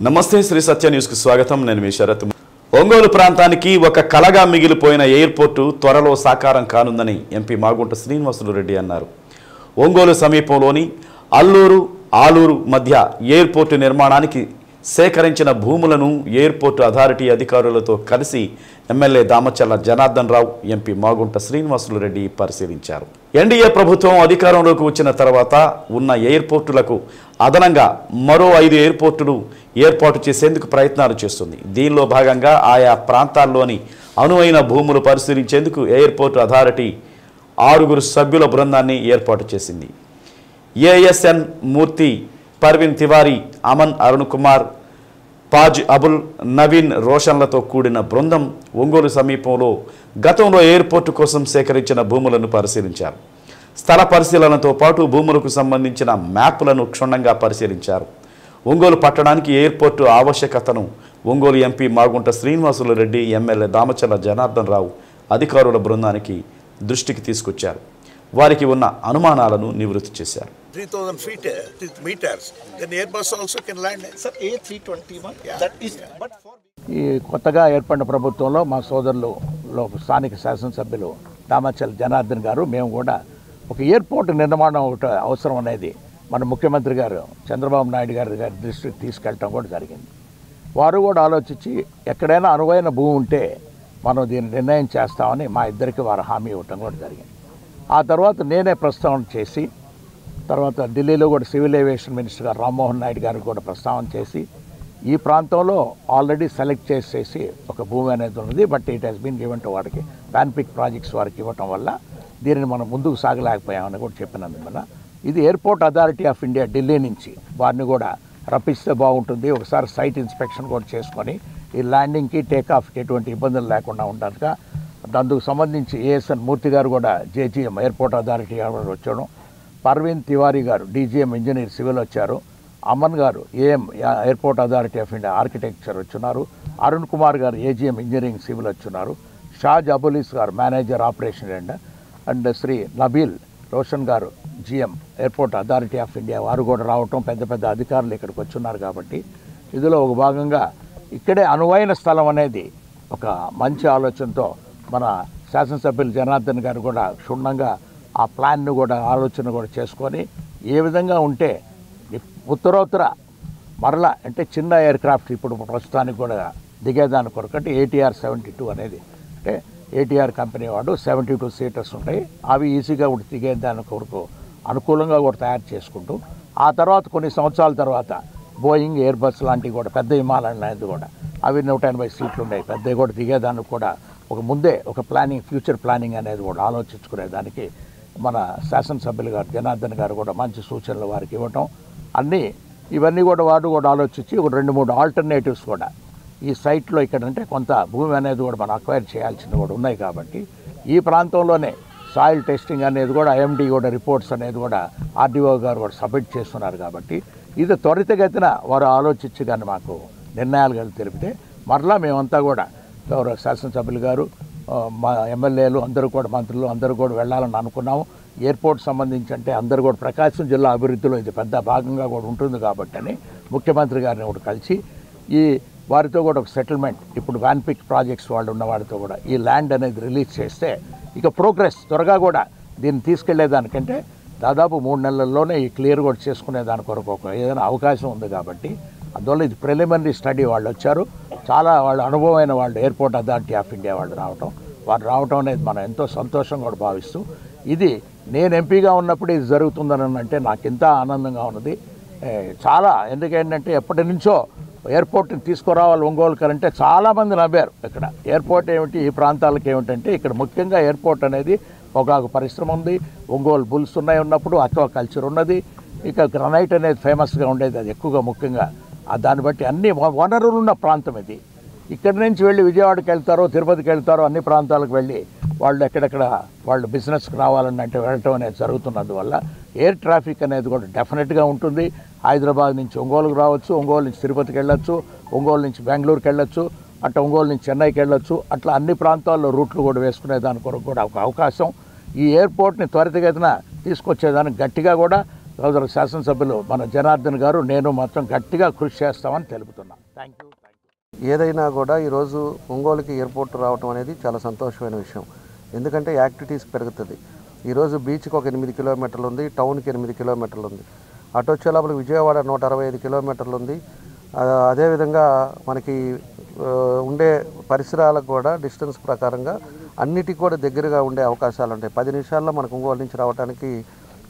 నమస్తే శ్రీ సత్య న్యూస్ కు స్వాగతం. నేను మీ శరత్. ఒంగోలు ప్రాంతానికి ఒక కలగా మిగిలిపోయిన ఎయిర్పోర్టు త్వరలో సాకారం కానుందని ఎంపీ మాగుంట శ్రీనివాసులు రెడ్డి అన్నారు. ఒంగోలు సమీపంలోని అల్లూరు ఆలూరు మధ్య ఎయిర్పోర్టు నిర్మాణానికి సేకరించిన భూములను ఎయిర్పోర్టు అథారిటీ అధికారులతో కలిసి ఎమ్మెల్యే దామచర్ల జనార్దన్ రావు, ఎంపీ మాగుంట శ్రీనివాసులు రెడ్డి పరిశీలించారు. ఎన్డీఏ ప్రభుత్వం అధికారంలోకి వచ్చిన తర్వాత ఉన్న ఎయిర్పోర్టులకు అదనంగా మరో 5 ఎయిర్పోర్టులు ఏర్పాటు చేసేందుకు ప్రయత్నాలు చేస్తుంది. దీనిలో భాగంగా ఆయా ప్రాంతాల్లోని అనువైన భూములు పరిశీలించేందుకు ఎయిర్పోర్టు అథారిటీ 6 సభ్యుల బృందాన్ని ఏర్పాటు చేసింది. ఏఎస్ఎన్ మూర్తి, పర్వీన్ తివారీ, అమన్ అరుణ్ కుమార్, పాజ్ అబుల్, నవీన్ రోషన్లతో కూడిన బృందం ఒంగోలు సమీపంలో గతంలో ఎయిర్పోర్టు కోసం సేకరించిన భూములను పరిశీలించారు. స్థల పరిశీలనతో పాటు భూములకు సంబంధించిన మ్యాప్లను క్షుణ్ణంగా పరిశీలించారు. ఒంగోలు పట్టణానికి ఎయిర్పోర్టు ఆవశ్యకతను ఒంగోలు ఎంపీ మాగుంట శ్రీనివాసులు రెడ్డి, ఎమ్మెల్యే దామచర్ల జనార్దన్ రావు అధికారుల బృందానికి దృష్టికి తీసుకొచ్చారు. వారికి ఉన్న అనుమానాలను నివృత్తి చేశారు. 3000 meters. Then Airbus also can land. Sir, A321. Yeah. That is. But for ఈ కొత్తగా ఏర్పడిన ప్రభుత్వంలో మా సోదరులు స్థానిక శాసనసభ్యులు దామచర్ల జనార్దన్ గారు, మేము కూడా ఒక ఎయిర్పోర్ట్ నిర్మాణం ఒకటి అవసరం అనేది మన ముఖ్యమంత్రి గారు చంద్రబాబు నాయుడు గారి దృష్టికి తీసుకెళ్ళటం కూడా జరిగింది. వారు కూడా ఆలోచించి ఎక్కడైనా అనువైన భూమి ఉంటే మనం దీన్ని నిర్ణయం చేస్తామని మా ఇద్దరికి వారు హామీ ఇవ్వటం కూడా జరిగింది. ఆ తర్వాత నేనే ప్రస్తావన చేసి, తర్వాత ఢిల్లీలో కూడా సివిల్ ఏవియేషన్ మినిస్టర్ గారు రామ్మోహన్ నాయుడు గారికి కూడా ప్రస్తావన చేసి, ఈ ప్రాంతంలో ఆల్రెడీ సెలెక్ట్ చేసేసి ఒక భూమి అనేది ఉన్నది, but it has been given to వారికి పాన్పిక్ ప్రాజెక్ట్స్ వారికి ఇవ్వటం వల్ల దీనిని మనం ముందుకు సాగలేకపోయామని కూడా చెప్పినందువల్ల ఇది airport authority of India Delhi నుంచి వారిని కూడా రప్పిస్తే బాగుంటుంది. ఒకసారి సైట్ ఇన్స్పెక్షన్ కూడా చేసుకొని ఈ ల్యాండింగ్కి టేకాఫ్కి ఎటువంటి ఇబ్బందులు లేకుండా ఉండగా అందుకు సంబంధించి ఏఎస్ఎన్ మూర్తి గారు కూడా జేజీఎం ఎయిర్పోర్ట్ అథారిటీ గారు వచ్చాడు, పర్వీన్ తివారీ గారు డీజీఎం ఇంజనీర్ సివిల్ వచ్చారు, అమన్ గారు AM airport authority of India architecture వచ్చున్నారు, అరుణ్ కుమార్ గారు ఏజీఎం ఇంజనీరింగ్ సివిల్ వచ్చున్నారు, షాజ్ అబులీస్ గారు manager operation and Shri Nabeel Roshan గారు GM airport authority of India వారు కూడా రావటం, పెద్ద పెద్ద అధికారులు ఇక్కడికి వచ్చున్నారు. కాబట్టి ఇందులో ఒక భాగంగా ఇక్కడే అనువైన స్థలం అనేది ఒక మంచి ఆలోచనతో మన శాసనసభ్యులు జనార్దన్ గారు కూడా క్షుణ్ణంగా ఆ ప్లాన్ను కూడా ఆలోచన కూడా చేసుకొని ఏ విధంగా ఉంటే ఉత్తరోత్తర మరలా అంటే చిన్న ఎయిర్క్రాఫ్ట్ ఇప్పుడు ప్రస్తుతానికి కూడా దిగేదాని కొరకు అంటే ATR 72 అనేది అంటే ATR కంపెనీ వాడు 72 సీటర్స్ ఉంటాయి, అవి ఈజీగా కూడా దిగేదాని కొరకు అనుకూలంగా కూడా తయారు చేసుకుంటూ ఆ తర్వాత కొన్ని సంవత్సరాల తర్వాత బోయింగ్, ఎయిర్బస్ లాంటివి కూడా పెద్ద విమానాలు అనేది కూడా అవి 180 సీట్లు ఉన్నాయి, పెద్దవి కూడా దిగేదానికి కూడా ఒక ముందే ఒక ప్లానింగ్, ఫ్యూచర్ ప్లానింగ్ అనేది కూడా ఆలోచించుకునేదానికి మన శాసనసభ్యులు గారు జనార్దన్ గారు కూడా మంచి సూచనలు వారికి ఇవ్వటం, ఇవన్నీ కూడా వారు కూడా ఆలోచించి ఒక 2-3 ఆల్టర్నేటివ్స్ కూడా ఈ సైట్లో ఇక్కడ అంటే కొంత భూమి అనేది కూడా మనం అక్వైర్ చేయాల్సింది కూడా ఉన్నాయి. కాబట్టి ఈ ప్రాంతంలోనే సాయిల్ టెస్టింగ్ అనేది కూడా IMD కూడా రిపోర్ట్స్ అనేది కూడా RDO గారు కూడా సబ్మిట్ చేస్తున్నారు. కాబట్టి ఇది త్వరితగతిన వారు ఆలోచించి కానీ మాకు నిర్ణయాలు కలిసి తెలిపితే మరలా మేమంతా కూడా గౌరవ శాసనసభ్యులు గారు, మా ఎమ్మెల్యేలు అందరూ కూడా, మంత్రులు అందరూ కూడా వెళ్ళాలని అనుకున్నాము. ఎయిర్పోర్ట్ సంబంధించి అంటే అందరూ కూడా ప్రకాశం జిల్లా అభివృద్ధిలో ఇది పెద్ద భాగంగా కూడా ఉంటుంది కాబట్టి అని ముఖ్యమంత్రి గారిని కూడా కలిసి ఈ వారితో కూడా ఒక సెటిల్మెంట్, ఇప్పుడు పాన్పిక్ ప్రాజెక్ట్స్ వాళ్ళు ఉన్న వారితో కూడా ఈ ల్యాండ్ అనేది రిలీజ్ చేస్తే ఇక ప్రోగ్రెస్ త్వరగా కూడా దీన్ని తీసుకెళ్లేదానికంటే దాదాపు 3 నెలల్లోనే ఈ క్లియర్ కూడా చేసుకునే దాని కొరకు ఒక ఏదైనా అవకాశం ఉంది. కాబట్టి అందువల్ల ఇది ప్రిలిమినరీ స్టడీ వాళ్ళు వచ్చారు, చాలా వాళ్ళు అనుభవమైన వాళ్ళు ఎయిర్పోర్ట్ అథారిటీ ఆఫ్ ఇండియా వాళ్ళు రావటం అనేది మనం ఎంతో సంతోషంగా కూడా భావిస్తూ, ఇది నేను ఎంపీగా ఉన్నప్పుడు ఇది జరుగుతుందని అంటే నాకు ఎంత ఆనందంగా ఉన్నది. చాలా ఎందుకంటే ఎప్పటి నుంచో ఎయిర్పోర్ట్ని తీసుకురావాలి ఒంగోలుకి అంటే చాలామంది నవ్వారు. ఇక్కడ ఎయిర్పోర్ట్ ఏమిటి, ఈ ప్రాంతాలకు ఏమిటంటే ఇక్కడ ముఖ్యంగా ఎయిర్పోర్ట్ అనేది ఒక పరిశ్రమ ఉంది, ఒంగోలు బుల్స్ ఉన్నప్పుడు అక్వా కల్చర్ ఉన్నది, ఇక గ్రనైట్ అనేది ఫేమస్గా ఉండేది, అది ఎక్కువగా ముఖ్యంగా దాన్ని బట్టి అన్ని వనరులు ఉన్న ప్రాంతం ఇది. ఇక్కడి నుంచి వెళ్ళి విజయవాడకి వెళ్తారో, తిరుపతికి వెళ్తారో, అన్ని ప్రాంతాలకు వెళ్ళి వాళ్ళు ఎక్కడెక్కడ వాళ్ళు బిజినెస్కి రావాలని అంటే వెళ్ళటం అనేది జరుగుతున్నందువల్ల ఎయిర్ ట్రాఫిక్ అనేది కూడా డెఫినెట్గా ఉంటుంది. హైదరాబాద్ నుంచి ఒంగోలుకు రావచ్చు, ఒంగోలు నుంచి తిరుపతికి వెళ్ళొచ్చు, ఒంగోలు నుంచి బెంగళూరుకి వెళ్ళొచ్చు, అట్లా ఒంగోలు నుంచి చెన్నైకి వెళ్ళొచ్చు, అట్లా అన్ని ప్రాంతాల్లో రూట్లు కూడా వేసుకునే దాని కొరకు కూడా ఒక అవకాశం. ఈ ఎయిర్పోర్ట్ని త్వరితగతిన తీసుకొచ్చేదానికి గట్టిగా కూడా సోదరు శాసనసభ్యులు మన జనార్దన్ గారు నేను మాత్రం గట్టిగా కృషి చేస్తామని తెలుపుతున్నాం. Thank you. ఏదైనా కూడా ఈరోజు ఒంగోలుకి ఎయిర్పోర్ట్ రావడం అనేది చాలా సంతోషమైన విషయం. ఎందుకంటే యాక్టివిటీస్ పెరుగుతుంది. ఈరోజు బీచ్కి ఒక 8 కిలోమీటర్లు ఉంది, టౌన్కి 8 కిలోమీటర్లు ఉంది. అటు వచ్చే లోపల విజయవాడ 165 కిలోమీటర్లు ఉంది. అదేవిధంగా మనకి ఉండే పరిసరాలకు కూడా డిస్టెన్స్ ప్రకారంగా అన్నిటికి కూడా దగ్గరగా ఉండే అవకాశాలు ఉంటాయి. 10 నిమిషాల్లో మనకు ఒంగోలు నుంచి రావడానికి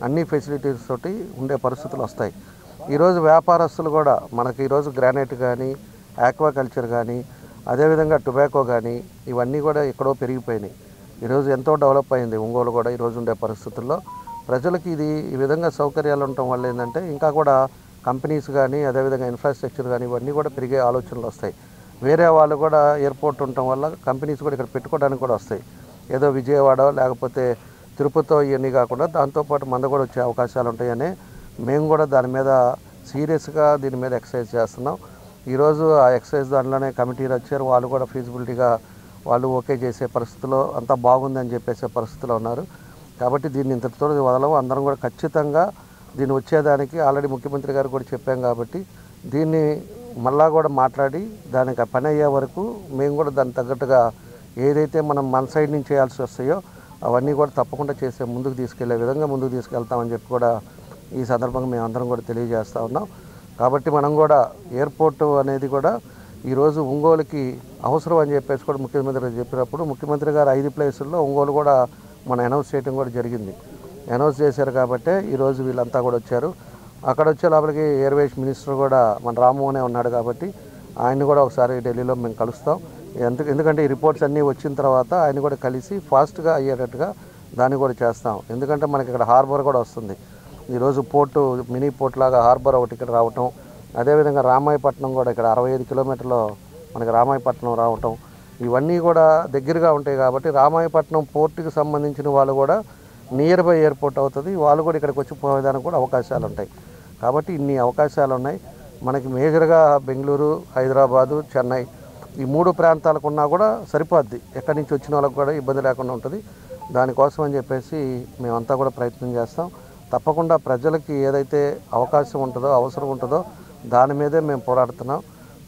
అన్ని ఫెసిలిటీస్ తోటి ఉండే పరిస్థితులు వస్తాయి. ఈరోజు వ్యాపారస్తులు కూడా మనకి ఈరోజు గ్రానైట్ కానీ, ఆక్వాకల్చర్ కానీ, అదేవిధంగా టొబాకో కానీ ఇవన్నీ కూడా ఎక్కడో పెరిగిపోయినాయి. ఈరోజు ఎంతో డెవలప్ అయింది ఒంగోలు కూడా ఈరోజు ఉండే పరిస్థితుల్లో. ప్రజలకి ఇది ఈ విధంగా సౌకర్యాలు ఉండటం వల్ల ఏంటంటే ఇంకా కూడా కంపెనీస్ కానీ, అదేవిధంగా ఇన్ఫ్రాస్ట్రక్చర్ కానీ ఇవన్నీ కూడా పెరిగే ఆలోచనలు వస్తాయి. వేరే వాళ్ళు కూడా ఎయిర్పోర్ట్ ఉండటం వల్ల కంపెనీస్ కూడా ఇక్కడ పెట్టుకోవడానికి కూడా వస్తాయి. ఏదో విజయవాడ లేకపోతే తిరుపతితో ఇవన్నీ కాకుండా దాంతోపాటు మంద కూడా వచ్చే అవకాశాలు ఉంటాయని మేము కూడా దాని మీద సీరియస్గా దీని మీద ఎక్సర్సైజ్ చేస్తున్నాం. ఈరోజు ఆ ఎక్సర్సైజ్ దాంట్లోనే కమిటీలు వచ్చారు. వాళ్ళు కూడా ఫీజిబిలిటీగా వాళ్ళు ఓకే చేసే పరిస్థితిలో అంతా బాగుందని చెప్పేసే పరిస్థితిలో ఉన్నారు. కాబట్టి దీన్ని ఇంతటితో వదలవు. అందరం కూడా ఖచ్చితంగా దీన్ని వచ్చేదానికి ఆల్రెడీ ముఖ్యమంత్రి గారు కూడా చెప్పాం కాబట్టి దీన్ని మళ్ళా కూడా మాట్లాడి దానికి పని అయ్యే వరకు మేము కూడా దానికి తగ్గట్టుగా ఏదైతే మనం మన సైడ్ నుంచి చేయాల్సి వస్తాయో అవన్నీ కూడా తప్పకుండా చేసే ముందుకు తీసుకెళ్లే విధంగా ముందుకు తీసుకెళ్తామని చెప్పి కూడా ఈ సందర్భంగా మేము అందరం కూడా తెలియజేస్తూ ఉన్నాం. కాబట్టి మనం కూడా ఎయిర్పోర్టు అనేది కూడా ఈరోజు ఒంగోలుకి అవసరం అని చెప్పేసి కూడా ముఖ్యమంత్రి గారు చెప్పినప్పుడు ముఖ్యమంత్రి గారు 5 ప్లేసుల్లో ఒంగోలు కూడా మనం అనౌన్స్ చేయడం కూడా జరిగింది. అనౌన్స్ చేశారు కాబట్టి ఈరోజు వీళ్ళంతా కూడా వచ్చారు. అక్కడ వచ్చే లోపలికి ఎయిర్వేస్ మినిస్టర్ కూడా మన రామ్మోహనే ఉన్నాడు కాబట్టి ఆయన కూడా ఒకసారి ఢిల్లీలో మేము కలుస్తాం. ఎందుకంటే ఈ రిపోర్ట్స్ అన్నీ వచ్చిన తర్వాత ఆయన కూడా కలిసి ఫాస్ట్గా అయ్యేటట్టుగా దాన్ని కూడా చేస్తాం. ఎందుకంటే మనకి ఇక్కడ హార్బర్ కూడా వస్తుంది. ఈరోజు పోర్టు మినీ పోర్ట్ లాగా హార్బర్ ఒకటి ఇక్కడ రావటం, అదేవిధంగా రామాయపట్నం కూడా ఇక్కడ 65 కిలోమీటర్లో మనకి రామాయపట్నం రావటం ఇవన్నీ కూడా దగ్గరగా ఉంటాయి. కాబట్టి రామాయపట్నం పోర్టుకి సంబంధించిన వాళ్ళు కూడా నియర్ బై ఎయిర్పోర్ట్ అవుతుంది. వాళ్ళు కూడా ఇక్కడికి వచ్చి పోయేదానికి కూడా అవకాశాలు ఉంటాయి. కాబట్టి ఇన్ని అవకాశాలు ఉన్నాయి. మనకి మేజర్గా బెంగళూరు, హైదరాబాదు, చెన్నై ఈ 3 ప్రాంతాలకు ఉన్నా కూడా సరిపోద్ది. ఎక్కడి నుంచి వచ్చిన వాళ్ళకు కూడా ఇబ్బంది లేకుండా ఉంటుంది. దానికోసం అని చెప్పేసి మేమంతా కూడా ప్రయత్నం చేస్తాం. తప్పకుండా ప్రజలకి ఏదైతే అవకాశం ఉంటుందో, అవసరం ఉంటుందో దాని మీదే మేము పోరాడుతున్నాం.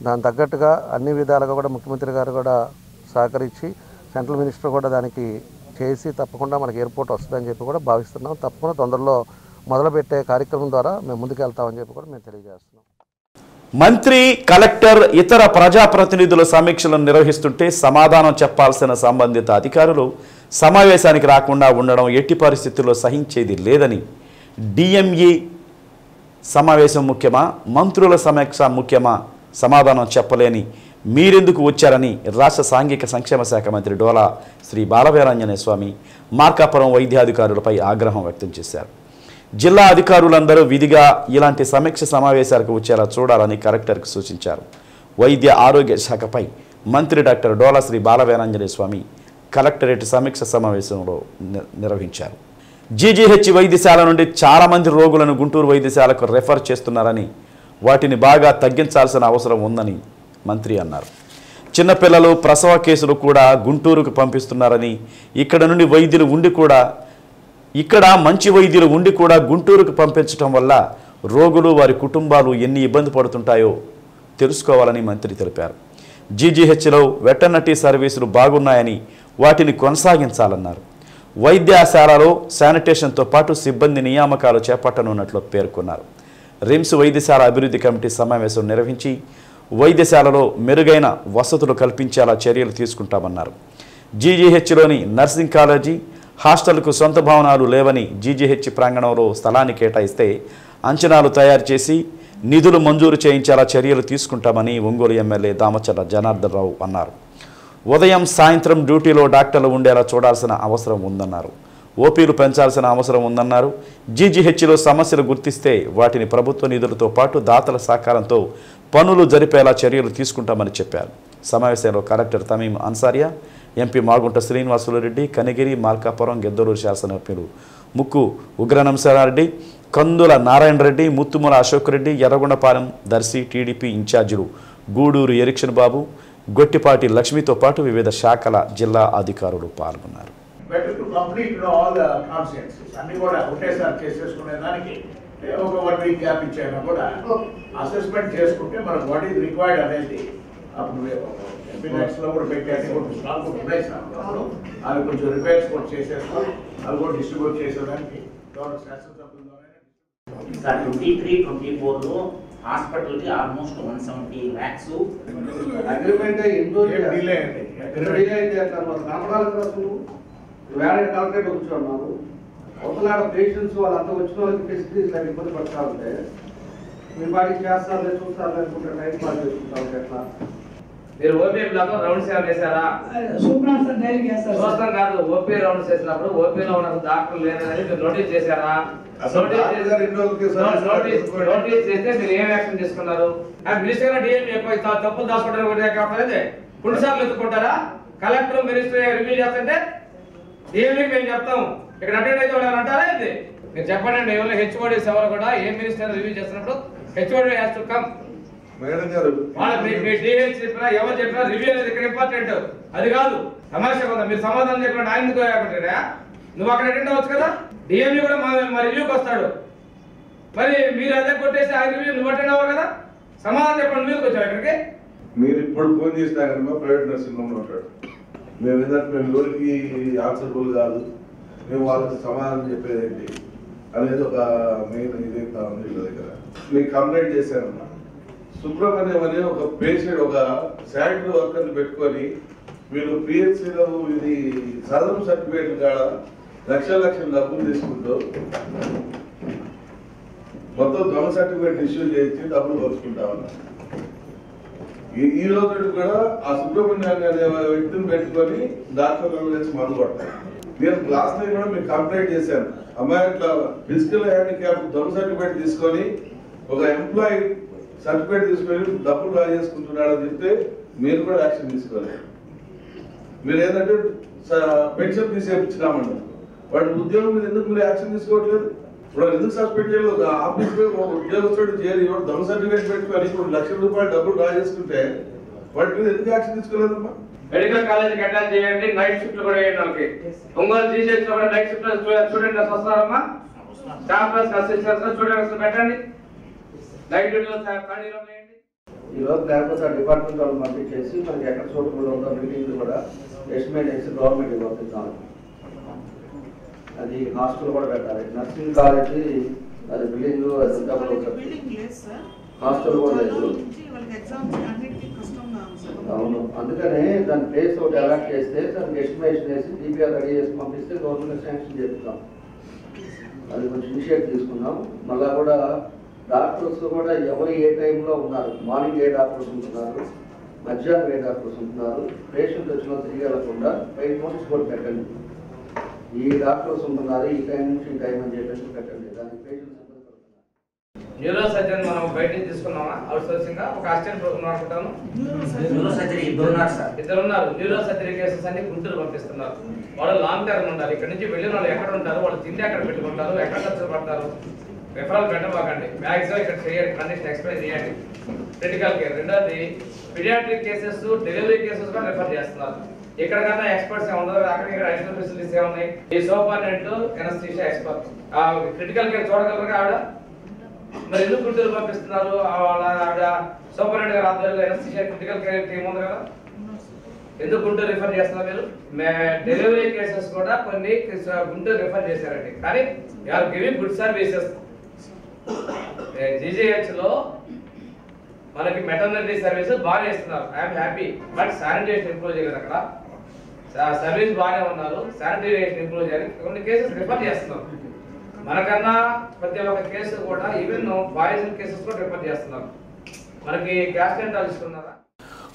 దాని తగ్గట్టుగా అన్ని విధాలుగా కూడా ముఖ్యమంత్రి గారు కూడా సహకరించి సెంట్రల్ మినిస్టర్ కూడా దానికి చేసి తప్పకుండా మనకి ఎయిర్పోర్ట్ వస్తుందని చెప్పి కూడా భావిస్తున్నాం. తప్పకుండా తొందరలో మొదలుపెట్టే కార్యక్రమం ద్వారా మేము ముందుకెళ్తామని చెప్పి కూడా మేము తెలియజేస్తున్నాం. మంత్రి, కలెక్టర్, ఇతర ప్రజాప్రతినిధుల సమీక్షలను నిర్వహిస్తుంటే సమాధానం చెప్పాల్సిన సంబంధిత అధికారులు సమావేశానికి రాకుండా ఉండడం ఎట్టి పరిస్థితుల్లో సహించేది లేదని, డిఎంఈ సమావేశం ముఖ్యమా, మంత్రుల సమీక్ష ముఖ్యమా, సమాధానం చెప్పలేని మీరెందుకు వచ్చారని రాష్ట్ర సాంఘిక సంక్షేమ శాఖ మంత్రి డోలా శ్రీ బాలవీరాంజనేయ స్వామి మార్కాపురం వైద్యాధికారులపై ఆగ్రహం వ్యక్తం చేశారు. జిల్లా అధికారులందరూ విధిగా ఇలాంటి సమీక్ష సమావేశాలకు వచ్చేలా చూడాలని కలెక్టర్కు సూచించారు. వైద్య ఆరోగ్య శాఖపై మంత్రి డాక్టర్ డోలా శ్రీ బాలవీరాంజనేయ స్వామి కలెక్టరేట్ సమీక్ష సమావేశంలో నిర్వహించారు. జీజీహెచ్ వైద్యశాల నుండి చాలామంది రోగులను గుంటూరు వైద్యశాలకు రెఫర్ చేస్తున్నారని, వాటిని బాగా తగ్గించాల్సిన అవసరం ఉందని మంత్రి అన్నారు. చిన్నపిల్లలు ప్రసవ కేసులు కూడా గుంటూరుకు పంపిస్తున్నారని, ఇక్కడ నుండి వైద్యులు ఉండి కూడా ఇక్కడ మంచి వైద్యులు ఉండి కూడా గుంటూరుకు పంపించడం వల్ల రోగులు వారి కుటుంబాలు ఎన్ని ఇబ్బంది పడుతుంటాయో తెలుసుకోవాలని మంత్రి తెలిపారు. జీజీహెచ్లో వెటర్నరీ సర్వీసులు బాగున్నాయని వాటిని కొనసాగించాలన్నారు. వైద్యశాలలో శానిటేషన్తో పాటు సిబ్బంది నియామకాలు చేపట్టనున్నట్లు పేర్కొన్నారు. రిమ్స్ వైద్యశాల అభివృద్ధి కమిటీ సమావేశం నిర్వహించి వైద్యశాలలో మెరుగైన వసతులు కల్పించేలా చర్యలు తీసుకుంటామన్నారు. జీజీహెచ్లోని నర్సింగ్ కాలేజీ, హాస్టల్కు సొంత భవనాలు లేవని జీజీహెచ్ ప్రాంగణంలో స్థలాన్ని కేటాయిస్తే అంచనాలు తయారు చేసి నిధులు మంజూరు చేయించేలా చర్యలు తీసుకుంటామని ఒంగోలు ఎమ్మెల్యే దామచర్ల జనార్దన్ రావు అన్నారు. ఉదయం సాయంత్రం డ్యూటీలో డాక్టర్లు ఉండేలా చూడాల్సిన అవసరం ఉందన్నారు. ఓపీలు పెంచాల్సిన అవసరం ఉందన్నారు. జీజీహెచ్లో సమస్యలు గుర్తిస్తే వాటిని ప్రభుత్వ నిధులతో పాటు దాతల సహకారంతో పనులు జరిపేలా చర్యలు తీసుకుంటామని చెప్పారు. సమావేశంలో కలెక్టర్ తమీం అన్సారియా, ఎంపీ మాగుంట శ్రీనివాసులరెడ్డి, కనిగిరి, మార్కాపురం, గెద్దలూరు శాసనసభ్యులు ముక్కు ఉగ్రనరసింహారెడ్డి, కందుల నారాయణ రెడ్డి, ముత్తుమల అశోక్ రెడ్డి, ఎర్రగొండపాలెం దర్శి టీడీపీ ఇన్ఛార్జీలు గూడూరు ఎరిక్షన్ బాబు, గొట్టిపాటి లక్ష్మితో పాటు వివిధ శాఖల జిల్లా అధికారులు పాల్గొన్నారు. better to complete all the consciences. అన్ని కూడా ఒకేసారి చేసేసుకునే దానికి ఒక 1 వీక్ గ్యాప్ ఇచ్చైనా కూడా అసెస్మెంట్ చేసుకుంటే మనకు వాట్ ఈజ్ రిక్వైర్డ్ అనేది అప్పుడు ఎంపీనెట్స్లో కూడా పెట్టాలి, కొన్ని స్టాక్ ఉన్నాయి సార్. అప్పుడు అవి కొంచెం రిపేర్స్ కూడా చేసేస్తాం, అవి కూడా డిస్ట్రిబ్యూట్ చేసేదానికి గవర్నమెంట్ శాసనసభ్యుల ద్వారా 23-24లో హాస్పిటల్కి ఆల్మోస్ట్ 170 lakhs అగ్రిమెంట్ డిలే అండి. అయితే అట్లా కనపడాలి కదా. అసలు వేరే కలెక్టరేట్ కూర్చున్నాను, అవతల పేషెంట్స్ వాళ్ళంతా వచ్చిన వాళ్ళకి ఫెసిలిటీస్ లేక ఇబ్బంది పడతా ఉంటే మీరు వాడికి చేస్తారు చూస్తారు అనుకుంటే టైం పాస్ చేసుకుంటా ఉంటే ఎట్లా? మీరు ఓపీ బ్లాక్ రౌండ్ సేవ చేశారా? చూస్తాం కాదు, ఓపీ రౌండ్ చేసినప్పుడు ఓపీలో ఉన్న డాక్టర్ లేదని మీరు నోటీస్ చేశారా? నోటీస్ చేస్తే మీరు ఏం యాక్షన్ తీసుకున్నారు? మినిస్టర్ తప్పులు దాచుకుంటారు, పులిసార్లు ఎత్తుకుంటారా? కలెక్టర్ మినిస్టర్ రివ్యూ చేస్తుంటే డిఎంఏ మేము చెప్తాం, ఇక్కడ అటెండ్ అయితే వాళ్ళు అంటారా? ఇది మీరు చెప్పండి. ఎవరు హెచ్ఓడీస్ ఎవరు కూడా ఏ మినిస్టర్ రివ్యూ చేస్తున్నప్పుడు హెచ్ఓడీ హ్యాస్ టు కమ్. ఎవరు చెప్పినా రివ్యూ అనేది ఇక్కడ ఇంపార్టెంట్. అది కాదు సమస్య కదా, మీరు సమాధానం చెప్పిన ఆయన నువ్వు అక్కడ అటెండ్ అవ్వచ్చు కదా. డిఎంఈ కూడా మా రివ్యూకి వస్తాడు, మరి మీరు అదే కొట్టేసి ఆ రివ్యూ నువ్వు అటెండ్ అవ్వాలి కదా. సమాధానం చెప్పండి, మీదకి వచ్చావు ఇక్కడికి. మీరు ఇప్పుడు ఫోన్ చేసినా కనుక ప్రైవేట్ నర్సింగ్ హోమ్లో ఉంటాడు. మేము ఏంటంటే మేము ఎవరికి ఆన్సర్బుల్ కాదు, మేము వాళ్ళకి సమాధానం చెప్పేది ఏంటి అనేది ఒక మెయిన్ ఇది ఉంది వీళ్ళ దగ్గర. మీకు కంప్లైంట్ చేశానమ్మా, సుబ్రహ్మణ్యం అనే ఒక పేషెంట్ ఒక శానిటరీ వర్కర్ని పెట్టుకొని వీళ్ళు పిహెచ్సిలో ఇది సదరం సర్టిఫికేట్ కాడ లక్షల డబ్బులు తీసుకుంటూ మొత్తం దొంగ సర్టిఫికేట్ ఇష్యూ చేసి డబ్బులు పంచుకుంటా ఉన్నారు. ఈ రోజు కూడా ఆ సుబ్రహ్మణ్యాన్ని అనే వ్యక్తిని పెట్టుకొని డాక్టర్ కలిసి మందు కొడతారు. నేను లాస్ట్ టైం కూడా మీకు కంప్లైంట్ చేశాను, అమ్మాయి ఇట్లా ఫిజికల్ హ్యాండిక్యాప్ దొంగ సర్టిఫికేట్ తీసుకొని ఒక ఎంప్లాయీ సర్టిఫికేట్ తీసుకొని డబ్బులు డ్రా చేసుకుంటున్నాడని చెప్తే మీరు కూడా యాక్షన్ తీసుకోవాలి. మీరు ఏంటంటే పెన్షన్ తీసేపించినామండి, వాడి ఉద్యోగం మీద ఎందుకు మీరు యాక్షన్ తీసుకోవట్లేదు? ఇప్పుడు ఎందుకు సస్పెండ్ చేయాలి? ఒక ఆఫీస్ ఉద్యోగస్తుడు చేరి దొంగ సర్టిఫికేట్ పెట్టుకొని ఇప్పుడు ₹1,00,000 డబ్బులు డ్రా చేసుకుంటే వాటి మీద ఎందుకు యాక్షన్ తీసుకోలేదమ్మా? మెడికల్ కాలేజీకి అటాచ్ చేయండి, నైట్ షిఫ్ట్లు కూడా వేయండి. వాళ్ళకి ఒంగోలు జీజేహెచ్ లో కూడా నైట్ షిఫ్ట్ స్టూడెంట్స్ వస్తారమ్మా, స్టాఫ్ నర్స్ అసిస్టెంట్స్ స్టూడెంట్స్ పెట్టండి, నైట్ డ్యూటీలో ఖాళీలో వేయండి. ఈరోజు లేకపోతే ఆ డిపార్ట్మెంట్ వాళ్ళు పంపించేసి మనకి ఎక్కడ సూటబుల్ ఉందో మీటింగ్ కూడా ఎస్టిమేట్ చేసి గవర్నమెంట్ పంపిస్తాం. అది హాస్టల్ కూడా పెట్టాలి, నర్సింగ్ కాలేజీ అది బిల్డింగ్ హాస్టల్ కూడా లేదు. అవును, అందుకనే దాని ప్లేస్ ఒకటి అలాట్ చేస్తే దానికి ఎస్టిమేషన్ వేసి డిపిఆర్ రెడీ చేసి పంపిస్తే గవర్నమెంట్ శాంక్షన్ చేస్తాం. అది కొంచెం ఇనిషియేట్ తీసుకున్నాం. మళ్ళా కూడా డాక్టర్స్ కూడా ఎవరు ఏ టైంలో ఉన్నారు, మార్నింగ్ ఏ డాక్టర్స్ ఉంటున్నారు, మధ్యాహ్నం ఏ డాక్టర్స్ ఉంటున్నారు, పేషెంట్ వచ్చిన తిరిగి వెళ్ళకుండా బయట నోటీస్ కూడా పెట్టండి. ఈ డాక్టర్స్ ఉంటున్నారు ఈ టైం నుంచి ఈ టైం అని చెప్పేసి పెట్టండి. దానికి పేషెంట్స్ న్యూరో సర్జన్ మనం బయట తీసుకున్నామా అవుట్ సోర్సింగ్ ఒక అసిస్టెంట్ అనుకుంటాను. ఇద్దరు ఉన్నారు. న్యూరో సర్జరీ కేసెస్ అన్ని గుంటూరు పంపిస్తున్నారు. వాళ్ళు లాంగ్ టర్మ్ ఉండాలి. ఇక్కడ నుంచి వెళ్ళిన వాళ్ళు ఎక్కడ ఉంటారు, వాళ్ళు తిండి ఎక్కడ పెట్టుకుంటారు, ఎక్కడ ఖర్చు పడతారు, రెఫరల్ పెట్టమాకండి. మ్యాక్సిమం ఇక్కడ చేయండి, కండిషన్ ఎక్స్ప్లెయిన్ చేయండి. Critical care. రెండోది పిడియాట్రిక్ కేసెస్, డెలివరీ కేసెస్ కూడా రెఫర్ చేస్తున్నారు. ఇక్కడ కన్నా ఎక్స్పర్ట్స్ ఉండదు, అక్కడ ఇక్కడ అడిషనల్ ఫెసిలిటీస్ ఏమున్నాయి. ఈ superintendent anaesthesia expert critical care చూడగలరుగా ఆవిడ, మరి ఎందుకు గుంటూరు పంపిస్తున్నారు? వాళ్ళ ఆవిడ సూపరింటెండెంట్ గారు ఆధ్వర్యంలో ఎనస్థీషియా క్రిటికల్ కేర్ టీమ్ ఉంది కదా, ఎందుకు గుంటూరు రిఫర్ చేస్తున్నారు మీరు? డెలివరీ కేసెస్ కూడా కొన్ని గుంటూరు రిఫర్ చేశారండి, కానీ are giving good services. GGH లో మనకి మెటర్నిటీ సర్వీసెస్ బాగా ఇస్తున్నారు, I'm happy. But sanitation improve చేయలేదు. అక్కడ సర్వీస్ బాగానే ఉన్నారు, శానిటేషన్ ఇంప్రూవ్ చేయాలి. కొన్ని కేసెస్ రిఫర్ చేస్తున్నారు. మనకన్నా ప్రతి ఒక్క కేసు కూడా ఈవెన్ పాయిజన్ కేసెస్ కూడా రిఫర్ చేస్తున్నారు. మనకి గ్యాస్ట్రెంటాలజిస్ట్ ఉన్నారా?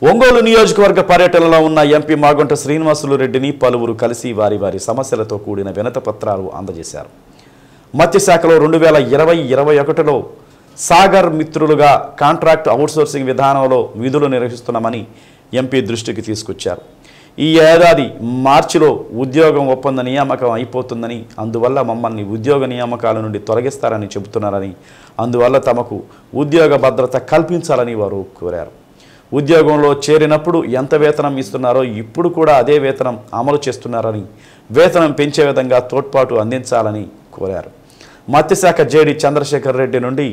ఒంగోలు నియోజకవర్గ పర్యటనలో ఉన్న ఎంపీ మాగుంట శ్రీనివాసులు రెడ్డిని పలువురు కలిసి వారి వారి సమస్యలతో కూడిన వినతి పత్రాలు అందజేశారు. మత్స్యశాఖలో 2020-21లో సాగర్ మిత్రులుగా కాంట్రాక్ట్ అవుట్సోర్సింగ్ విధానంలో విధులు నిర్వహిస్తున్నామని ఎంపీ దృష్టికి తీసుకొచ్చారు. ఈ ఏడాది మార్చిలో ఉద్యోగం ఒప్పంద నియామకం అయిపోతుందని, అందువల్ల మమ్మల్ని ఉద్యోగ నియామకాల నుండి తొలగిస్తారని చెబుతున్నారని, అందువల్ల తమకు ఉద్యోగ భద్రత కల్పించాలని వారు కోరారు. ఉద్యోగంలో చేరినప్పుడు ఎంత వేతనం ఇస్తున్నారో ఇప్పుడు కూడా అదే వేతనం అమలు చేస్తున్నారని, వేతనం పెంచే విధంగా తోడ్పాటు అందించాలని కోరారు. మత్స్యశాఖ జేడీ చంద్రశేఖర్ రెడ్డి నుండి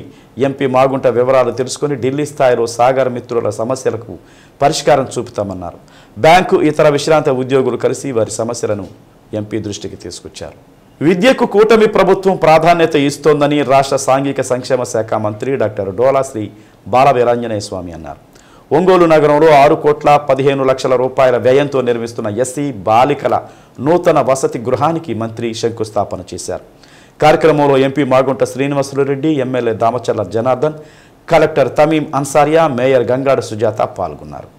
ఎంపీ మాగుంట వివరాలు తెలుసుకుని ఢిల్లీ స్థాయిలో సాగర్ మిత్రుల సమస్యలకు పరిష్కారం చూపుతామన్నారు. బ్యాంకు ఇతర విశ్రాంత ఉద్యోగులు కలిసి వారి సమస్యలను ఎంపీ దృష్టికి తీసుకొచ్చారు. విద్యకు కూటమి ప్రభుత్వం ప్రాధాన్యత ఇస్తోందని రాష్ట్ర సాంఘిక సంక్షేమ శాఖ మంత్రి డాక్టర్ డోలా శ్రీ బాలవీరాంజనేయ స్వామి అన్నారు. ఒంగోలు నగరంలో 6,15,00,000 రూపాయల వ్యయంతో నిర్మిస్తున్న ఎస్సీ బాలికల నూతన వసతి గృహానికి మంత్రి శంకుస్థాపన చేశారు. కార్యక్రమంలో MP Magunta Srinivasulu Reddy, MLA Damacharla Janardhan, collector Tameem Ansariya, mayor Gangada Sujatha పాల్గొన్నారు.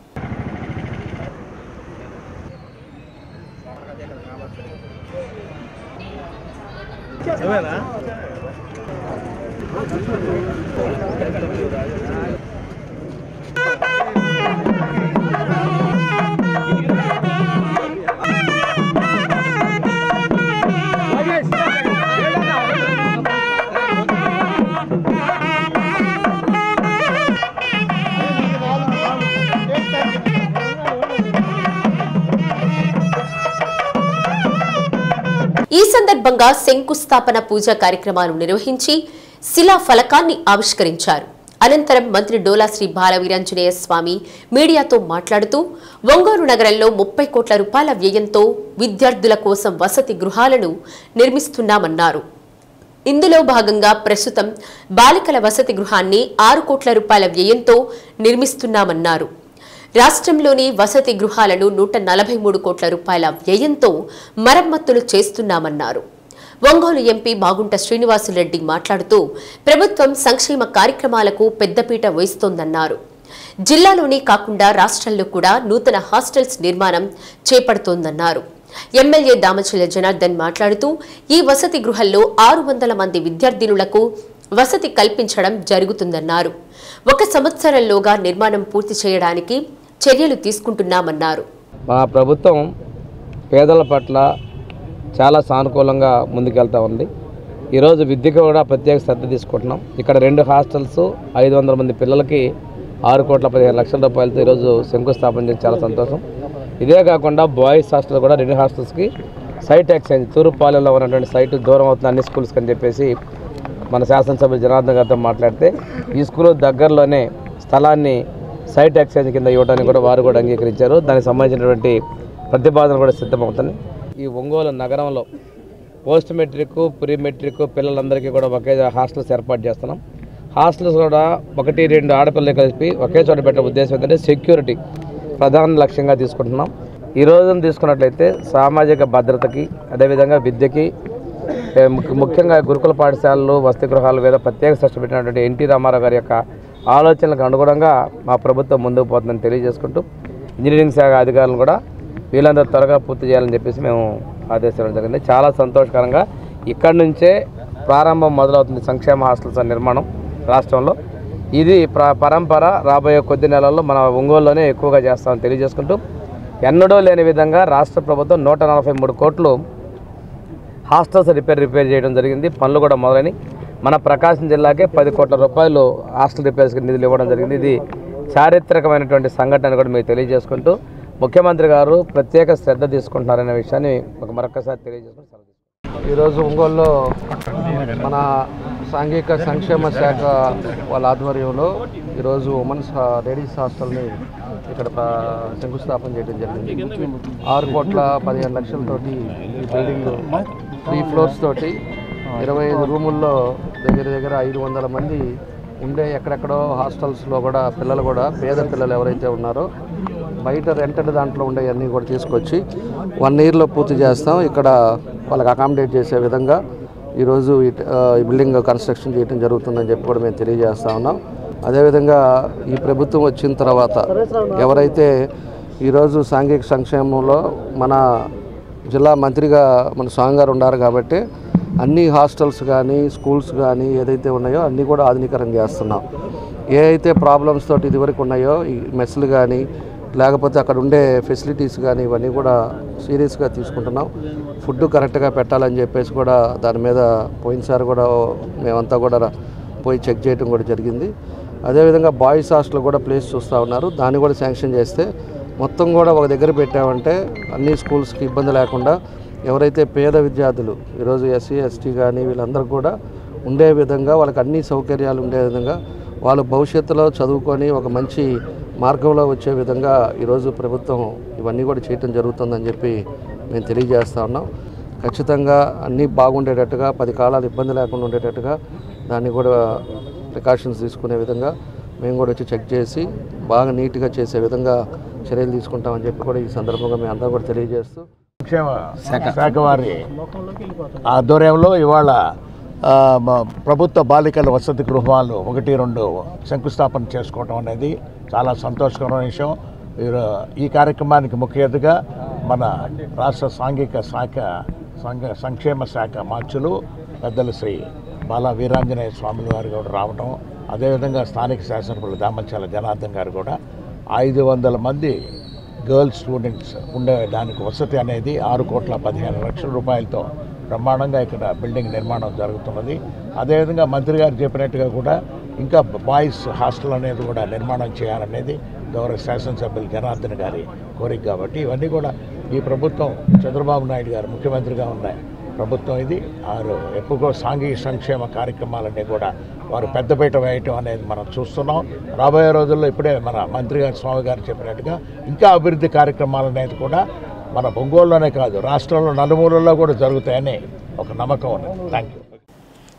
ఈ సందర్భంగా శంకుస్థాపన పూజా కార్యక్రమాలు నిర్వహించి శిలా ఫలకాన్ని ఆవిష్కరించారు. అనంతరం మంత్రి డోలా శ్రీ బాలవీరాంజనేయ స్వామి మీడియాతో మాట్లాడుతూ ఒంగోలు నగరంలో 30 కోట్ల రూపాయల వ్యయంతో విద్యార్థుల కోసం వసతి గృహాలను నిర్మిస్తున్నామన్నారు. ఇందులో భాగంగా ప్రస్తుతం బాలికల వసతి గృహాన్ని 6 కోట్ల రూపాయల వ్యయంతో నిర్మిస్తున్నామన్నారు. రాష్ట్రంలోని వసతి గృహాలను 143 కోట్ల రూపాయల వ్యయంతో మరమ్మతులు చేస్తున్నామన్నారు. ఒంగోలు ఎంపీ మాగుంట శ్రీనివాసులరెడ్డి మాట్లాడుతూ ప్రభుత్వం సంక్షేమ కార్యక్రమాలకు పెద్దపీట వేస్తోందన్నారు. జిల్లాలోనే కాకుండా రాష్ట్రంలో కూడా నూతన హాస్టల్స్ నిర్మాణం చేపడుతోందన్నారు. ఎమ్మెల్యే దామచర్ల జనార్దన్ మాట్లాడుతూ ఈ వసతి గృహంలో 600 మంది విద్యార్థినులకు వసతి కల్పించడం జరుగుతుందన్నారు. 1 సంవత్సరంలోగా నిర్మాణం పూర్తి చేయడానికి చర్యలు తీసుకుంటున్నామన్నారు. మా ప్రభుత్వం పేదల పట్ల చాలా సానుకూలంగా ముందుకెళ్తా ఉంది. ఈరోజు విద్యకు కూడా ప్రత్యేక శ్రద్ధ తీసుకుంటున్నాం. ఇక్కడ 2 హాస్టల్స్ 500 మంది పిల్లలకి 6,15,00,000 రూపాయలతో ఈరోజు శంకుస్థాపన చేసి చాలా సంతోషం. ఇదే కాకుండా బాయ్స్ హాస్టల్ కూడా 2 హాస్టల్స్కి సైట్ ఎక్స్చేంజ్ తూర్పుపాలెంలో ఉన్నటువంటి సైటు దూరం అవుతుంది అన్ని స్కూల్స్కి అని చెప్పేసి మన శాసనసభ్యులు జనార్దన్ గారితో మాట్లాడితే ఈ స్కూల్ దగ్గరలోనే స్థలాన్ని సైట్ ఎక్స్చేంజ్ కింద ఇవ్వడానికి కూడా వారు కూడా అంగీకరించారు. దానికి సంబంధించినటువంటి ప్రతిపాదన కూడా సిద్ధమవుతుంది. ఈ ఒంగోలు నగరంలో పోస్ట్ మెట్రిక్, ప్రీ మెట్రిక్ పిల్లలందరికీ కూడా ఒకే హాస్టల్స్ ఏర్పాటు చేస్తున్నాం. హాస్టల్స్ కూడా 1-2 ఆడపిల్లలు కలిపి ఒకే చోట పెట్టే ఉద్దేశం ఏంటంటే సెక్యూరిటీ ప్రధాన లక్ష్యంగా తీసుకుంటున్నాం. ఈ రోజున తీసుకున్నట్లయితే సామాజిక భద్రతకి, అదేవిధంగా విద్యకి, ముఖ్యంగా గురుకుల పాఠశాలలు, వసతి గృహాల మీద ప్రత్యేక శ్రద్ధ పెట్టినటువంటి ఎన్టీ రామారావు గారి యొక్క ఆలోచనలకు అనుగుణంగా మా ప్రభుత్వం ముందుకు పోతుందని తెలియజేసుకుంటూ ఇంజనీరింగ్ శాఖ అధికారులను కూడా వీళ్ళందరూ త్వరగా పూర్తి చేయాలని చెప్పేసి మేము ఆదేశించడం జరిగింది. చాలా సంతోషకరంగా ఇక్కడి నుంచే ప్రారంభం మొదలవుతుంది సంక్షేమ హాస్టల్స్ నిర్మాణం రాష్ట్రంలో. ఇది పరంపర రాబోయే కొద్ది నెలల్లో మన ఒంగోలులోనే ఎక్కువగా చేస్తామని తెలియజేసుకుంటూ ఎన్నడూ లేని విధంగా రాష్ట్ర ప్రభుత్వం 143 కోట్లు హాస్టల్స్ రిపేర్ చేయడం జరిగింది. పనులు కూడా మొదలైనవి. మన ప్రకాశం జిల్లాకే 10 కోట్ల రూపాయలు హాస్టల్ రిపేర్స్కి నిధులు ఇవ్వడం జరిగింది. ఇది చారిత్రకమైనటువంటి సంఘటన కూడా మీకు తెలియజేసుకుంటూ ముఖ్యమంత్రి గారు ప్రత్యేక శ్రద్ధ తీసుకుంటున్నారనే విషయాన్ని మరొకసారి తెలియజేసుకుంటారు. ఈరోజు ఒంగోలులో మన సాంఘిక సంక్షేమ శాఖ వాళ్ళ ఆధ్వర్యంలో ఈరోజు ఉమెన్స్ లేడీస్ హాస్టల్ని ఇక్కడ శంకుస్థాపన చేయడం జరిగింది. 6,15,00,000 ఈ బిల్డింగ్ 3 ఫ్లోర్స్ తోటి 25 రూముల్లో దగ్గర 500 మంది ఉండే ఎక్కడెక్కడో హాస్టల్స్లో కూడా పిల్లలు కూడా పేద పిల్లలు ఎవరైతే ఉన్నారో బయట రెంటెడ్ దాంట్లో ఉండేవన్నీ కూడా తీసుకొచ్చి 1 ఇయర్లో పూర్తి చేస్తాం. ఇక్కడ వాళ్ళకి అకామిడేట్ చేసే విధంగా ఈరోజు ఈ బిల్డింగ్ కన్స్ట్రక్షన్ చేయడం జరుగుతుందని చెప్పి కూడా మేము తెలియజేస్తా ఉన్నాం. అదేవిధంగా ఈ ప్రభుత్వం వచ్చిన తర్వాత ఎవరైతే ఈరోజు సాంఘిక సంక్షేమంలో మన జిల్లా మంత్రిగా మన స్వామి గారు ఉన్నారు కాబట్టి అన్ని హాస్టల్స్ కానీ స్కూల్స్ కానీ ఏదైతే ఉన్నాయో అన్నీ కూడా ఆధునీకరణ చేస్తున్నాం. ఏ అయితే ప్రాబ్లమ్స్ తోటి ఇదివరకు ఉన్నాయో ఈ మెస్లు కానీ లేకపోతే అక్కడ ఉండే ఫెసిలిటీస్ కానీ ఇవన్నీ కూడా సీరియస్గా తీసుకుంటున్నాం. ఫుడ్ కరెక్ట్గా పెట్టాలని చెప్పేసి కూడా దాని మీద పోయినసారి కూడా మేమంతా కూడా పోయి చెక్ చేయడం కూడా జరిగింది. అదేవిధంగా బాయ్స్ హాస్టల్ కూడా ప్లేస్ చూస్తూ ఉన్నారు. దాన్ని కూడా శాంక్షన్ చేస్తే మొత్తం కూడా ఒక దగ్గర పెట్టామంటే అన్ని స్కూల్స్కి ఇబ్బంది లేకుండా ఎవరైతే పేద విద్యార్థులు ఈరోజు ఎస్సీ ఎస్టీ కానీ వీళ్ళందరూ కూడా ఉండే విధంగా, వాళ్ళకి అన్ని సౌకర్యాలు ఉండే విధంగా, వాళ్ళ భవిష్యత్తులో చదువుకొని ఒక మంచి మార్గంలో వచ్చే విధంగా ఈరోజు ప్రభుత్వం ఇవన్నీ కూడా చేయటం జరుగుతుందని చెప్పి మేము తెలియజేస్తా ఉన్నాం. ఖచ్చితంగా అన్నీ బాగుండేటట్టుగా, 10 కాలాలు ఇబ్బంది లేకుండా ఉండేటట్టుగా దాన్ని కూడా ప్రికాషన్స్ తీసుకునే విధంగా మేము కూడా వచ్చి చెక్ చేసి బాగా నీట్గా చేసే విధంగా చర్యలు తీసుకుంటామని చెప్పి కూడా ఈ సందర్భంగా మేము అందరం కూడా తెలియజేస్తూ, సంక్షేమ శాఖ వారి ఆధ్వర్యంలో ఇవాళ ప్రభుత్వ బాలికల వసతి గృహాలు 1-2 శంకుస్థాపన చేసుకోవడం అనేది చాలా సంతోషకరమైన విషయం. ఈ కార్యక్రమానికి ముఖ్య అతిథిగా మన రాష్ట్ర సంక్షేమ శాఖ మార్చులు పెద్దలు శ్రీ బాల వీరాంజనేయ స్వాములు గారు కూడా రావడం, అదేవిధంగా స్థానిక శాసనసభ్యులు దామచల జనార్దన్ గారు కూడా 500 మంది గర్ల్స్ స్టూడెంట్స్ ఉండే దానికి వసతి అనేది 6,15,00,000 రూపాయలతో బ్రహ్మాండంగా ఇక్కడ బిల్డింగ్ నిర్మాణం జరుగుతున్నది. అదేవిధంగా మంత్రి గారు చెప్పినట్టుగా కూడా ఇంకా బాయ్స్ హాస్టల్ అనేది కూడా నిర్మాణం చేయాలనేది గౌరవ శాసనసభ్యులు జనార్దన్ గారి కోరిక. కాబట్టి ఇవన్నీ కూడా ఈ ప్రభుత్వం చంద్రబాబు నాయుడు గారు ముఖ్యమంత్రిగా ఉన్న ప్రభుత్వం ఇది. వారు ఎప్పుడో సాంఘిక సంక్షేమ కార్యక్రమాలన్నీ కూడా వారు పెద్దపీట వేయటం అనేది మనం చూస్తున్నాం. రాబోయే రోజుల్లో ఇప్పుడే మన మంత్రి గారు స్వామి గారు చెప్పినట్టుగా ఇంకా అభివృద్ధి కార్యక్రమాలు అనేది కూడా మన ఒంగోలులోనే కాదు రాష్ట్రంలో నలుమూలల్లో కూడా జరుగుతాయని ఒక నమ్మకం ఉన్నది. Thank you.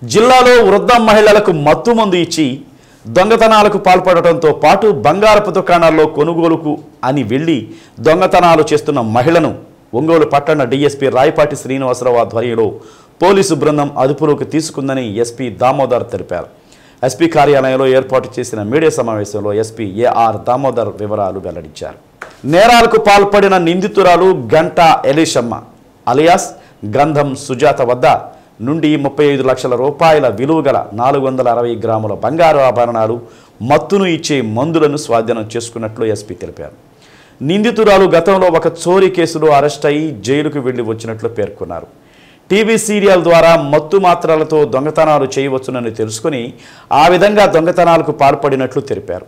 జిల్లాలో వృద్ధ మహిళలకు మత్తు మందు ఇచ్చి దొంగతనాలకు పాల్పడటంతో పాటు బంగారపు దుకాణాల్లో కొనుగోలుకు అని వెళ్లి దొంగతనాలు చేస్తున్న మహిళను ఒంగోలు పట్టణ డీఎస్పీ రాయపాటి శ్రీనివాసరావు ఆధ్వర్యంలో పోలీసు బృందం అదుపులోకి తీసుకుందని ఎస్పీ దామోదర్ తెలిపారు. ఎస్పీ కార్యాలయంలో ఏర్పాటు చేసిన మీడియా సమావేశంలో ఎస్పీ ఏఆర్ దామోదర్ వివరాలు వెల్లడించారు. నేరాలకు పాల్పడిన నిందితురాలు గంటా ఎలీషమ్మ అలియాస్ గంధం సుజాత వద్ద నుండి 35 లక్షల రూపాయల విలువ గల 460 గ్రాముల బంగారు ఆభరణాలు, మత్తును ఇచ్చే మందులను స్వాధీనం చేసుకున్నట్లు ఎస్పీ తెలిపారు. నిందితురాలు గతంలో ఒక చోరీ కేసులో అరెస్ట్ అయి జైలుకు వెళ్లి వచ్చినట్లు పేర్కొన్నారు. టీవీ సీరియల్ ద్వారా మత్తు మాత్రలతో దొంగతనాలు చేయవచ్చునని తెలుసుకుని ఆ విధంగా దొంగతనాలకు పాల్పడినట్లు తెలిపారు.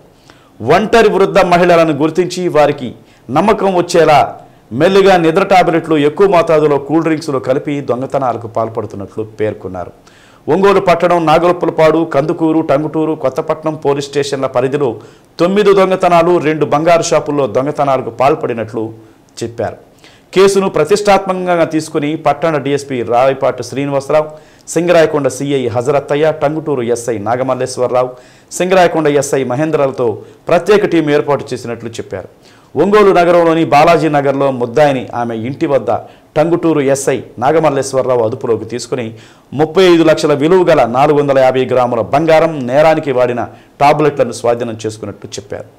ఒంటరి వృద్ధ మహిళలను గుర్తించి వారికి నమ్మకం వచ్చేలా మెల్లిగా నిద్ర టాబ్లెట్లు, ఎక్కువ మోతాదులో కూల్ డ్రింక్స్లో కలిపి దొంగతనాలకు పాల్పడుతున్నట్లు పేర్కొన్నారు. ఒంగోలు పట్టణం, నాగలొప్పలపాడు, కందుకూరు, టంగుటూరు, కొత్తపట్నం పోలీస్ స్టేషన్ల పరిధిలో 9 దొంగతనాలు, 2 బంగారు షాపుల్లో దొంగతనాలకు పాల్పడినట్లు చెప్పారు. కేసును ప్రతిష్టాత్మకంగా తీసుకుని పట్టణ DSP Rayapati Srinivasarao, Singarayakonda CI Hazarathaiah, Tanguturu SI Nagamalleswararao, Singarayakonda SI మహేంద్రలతో ప్రత్యేక టీం ఏర్పాటు చేసినట్లు చెప్పారు. ఒంగోలు నగరంలోని బాలాజీ నగర్లో ముద్దాయిని ఆమె ఇంటి వద్ద టంగుటూరు ఎస్ఐ నాగమల్లేశ్వరరావు అదుపులోకి తీసుకుని 35 లక్షల విలువ గల 450 గ్రాముల బంగారం, నేరానికి వాడిన టాబ్లెట్లను స్వాధీనం చేసుకున్నట్లు చెప్పారు.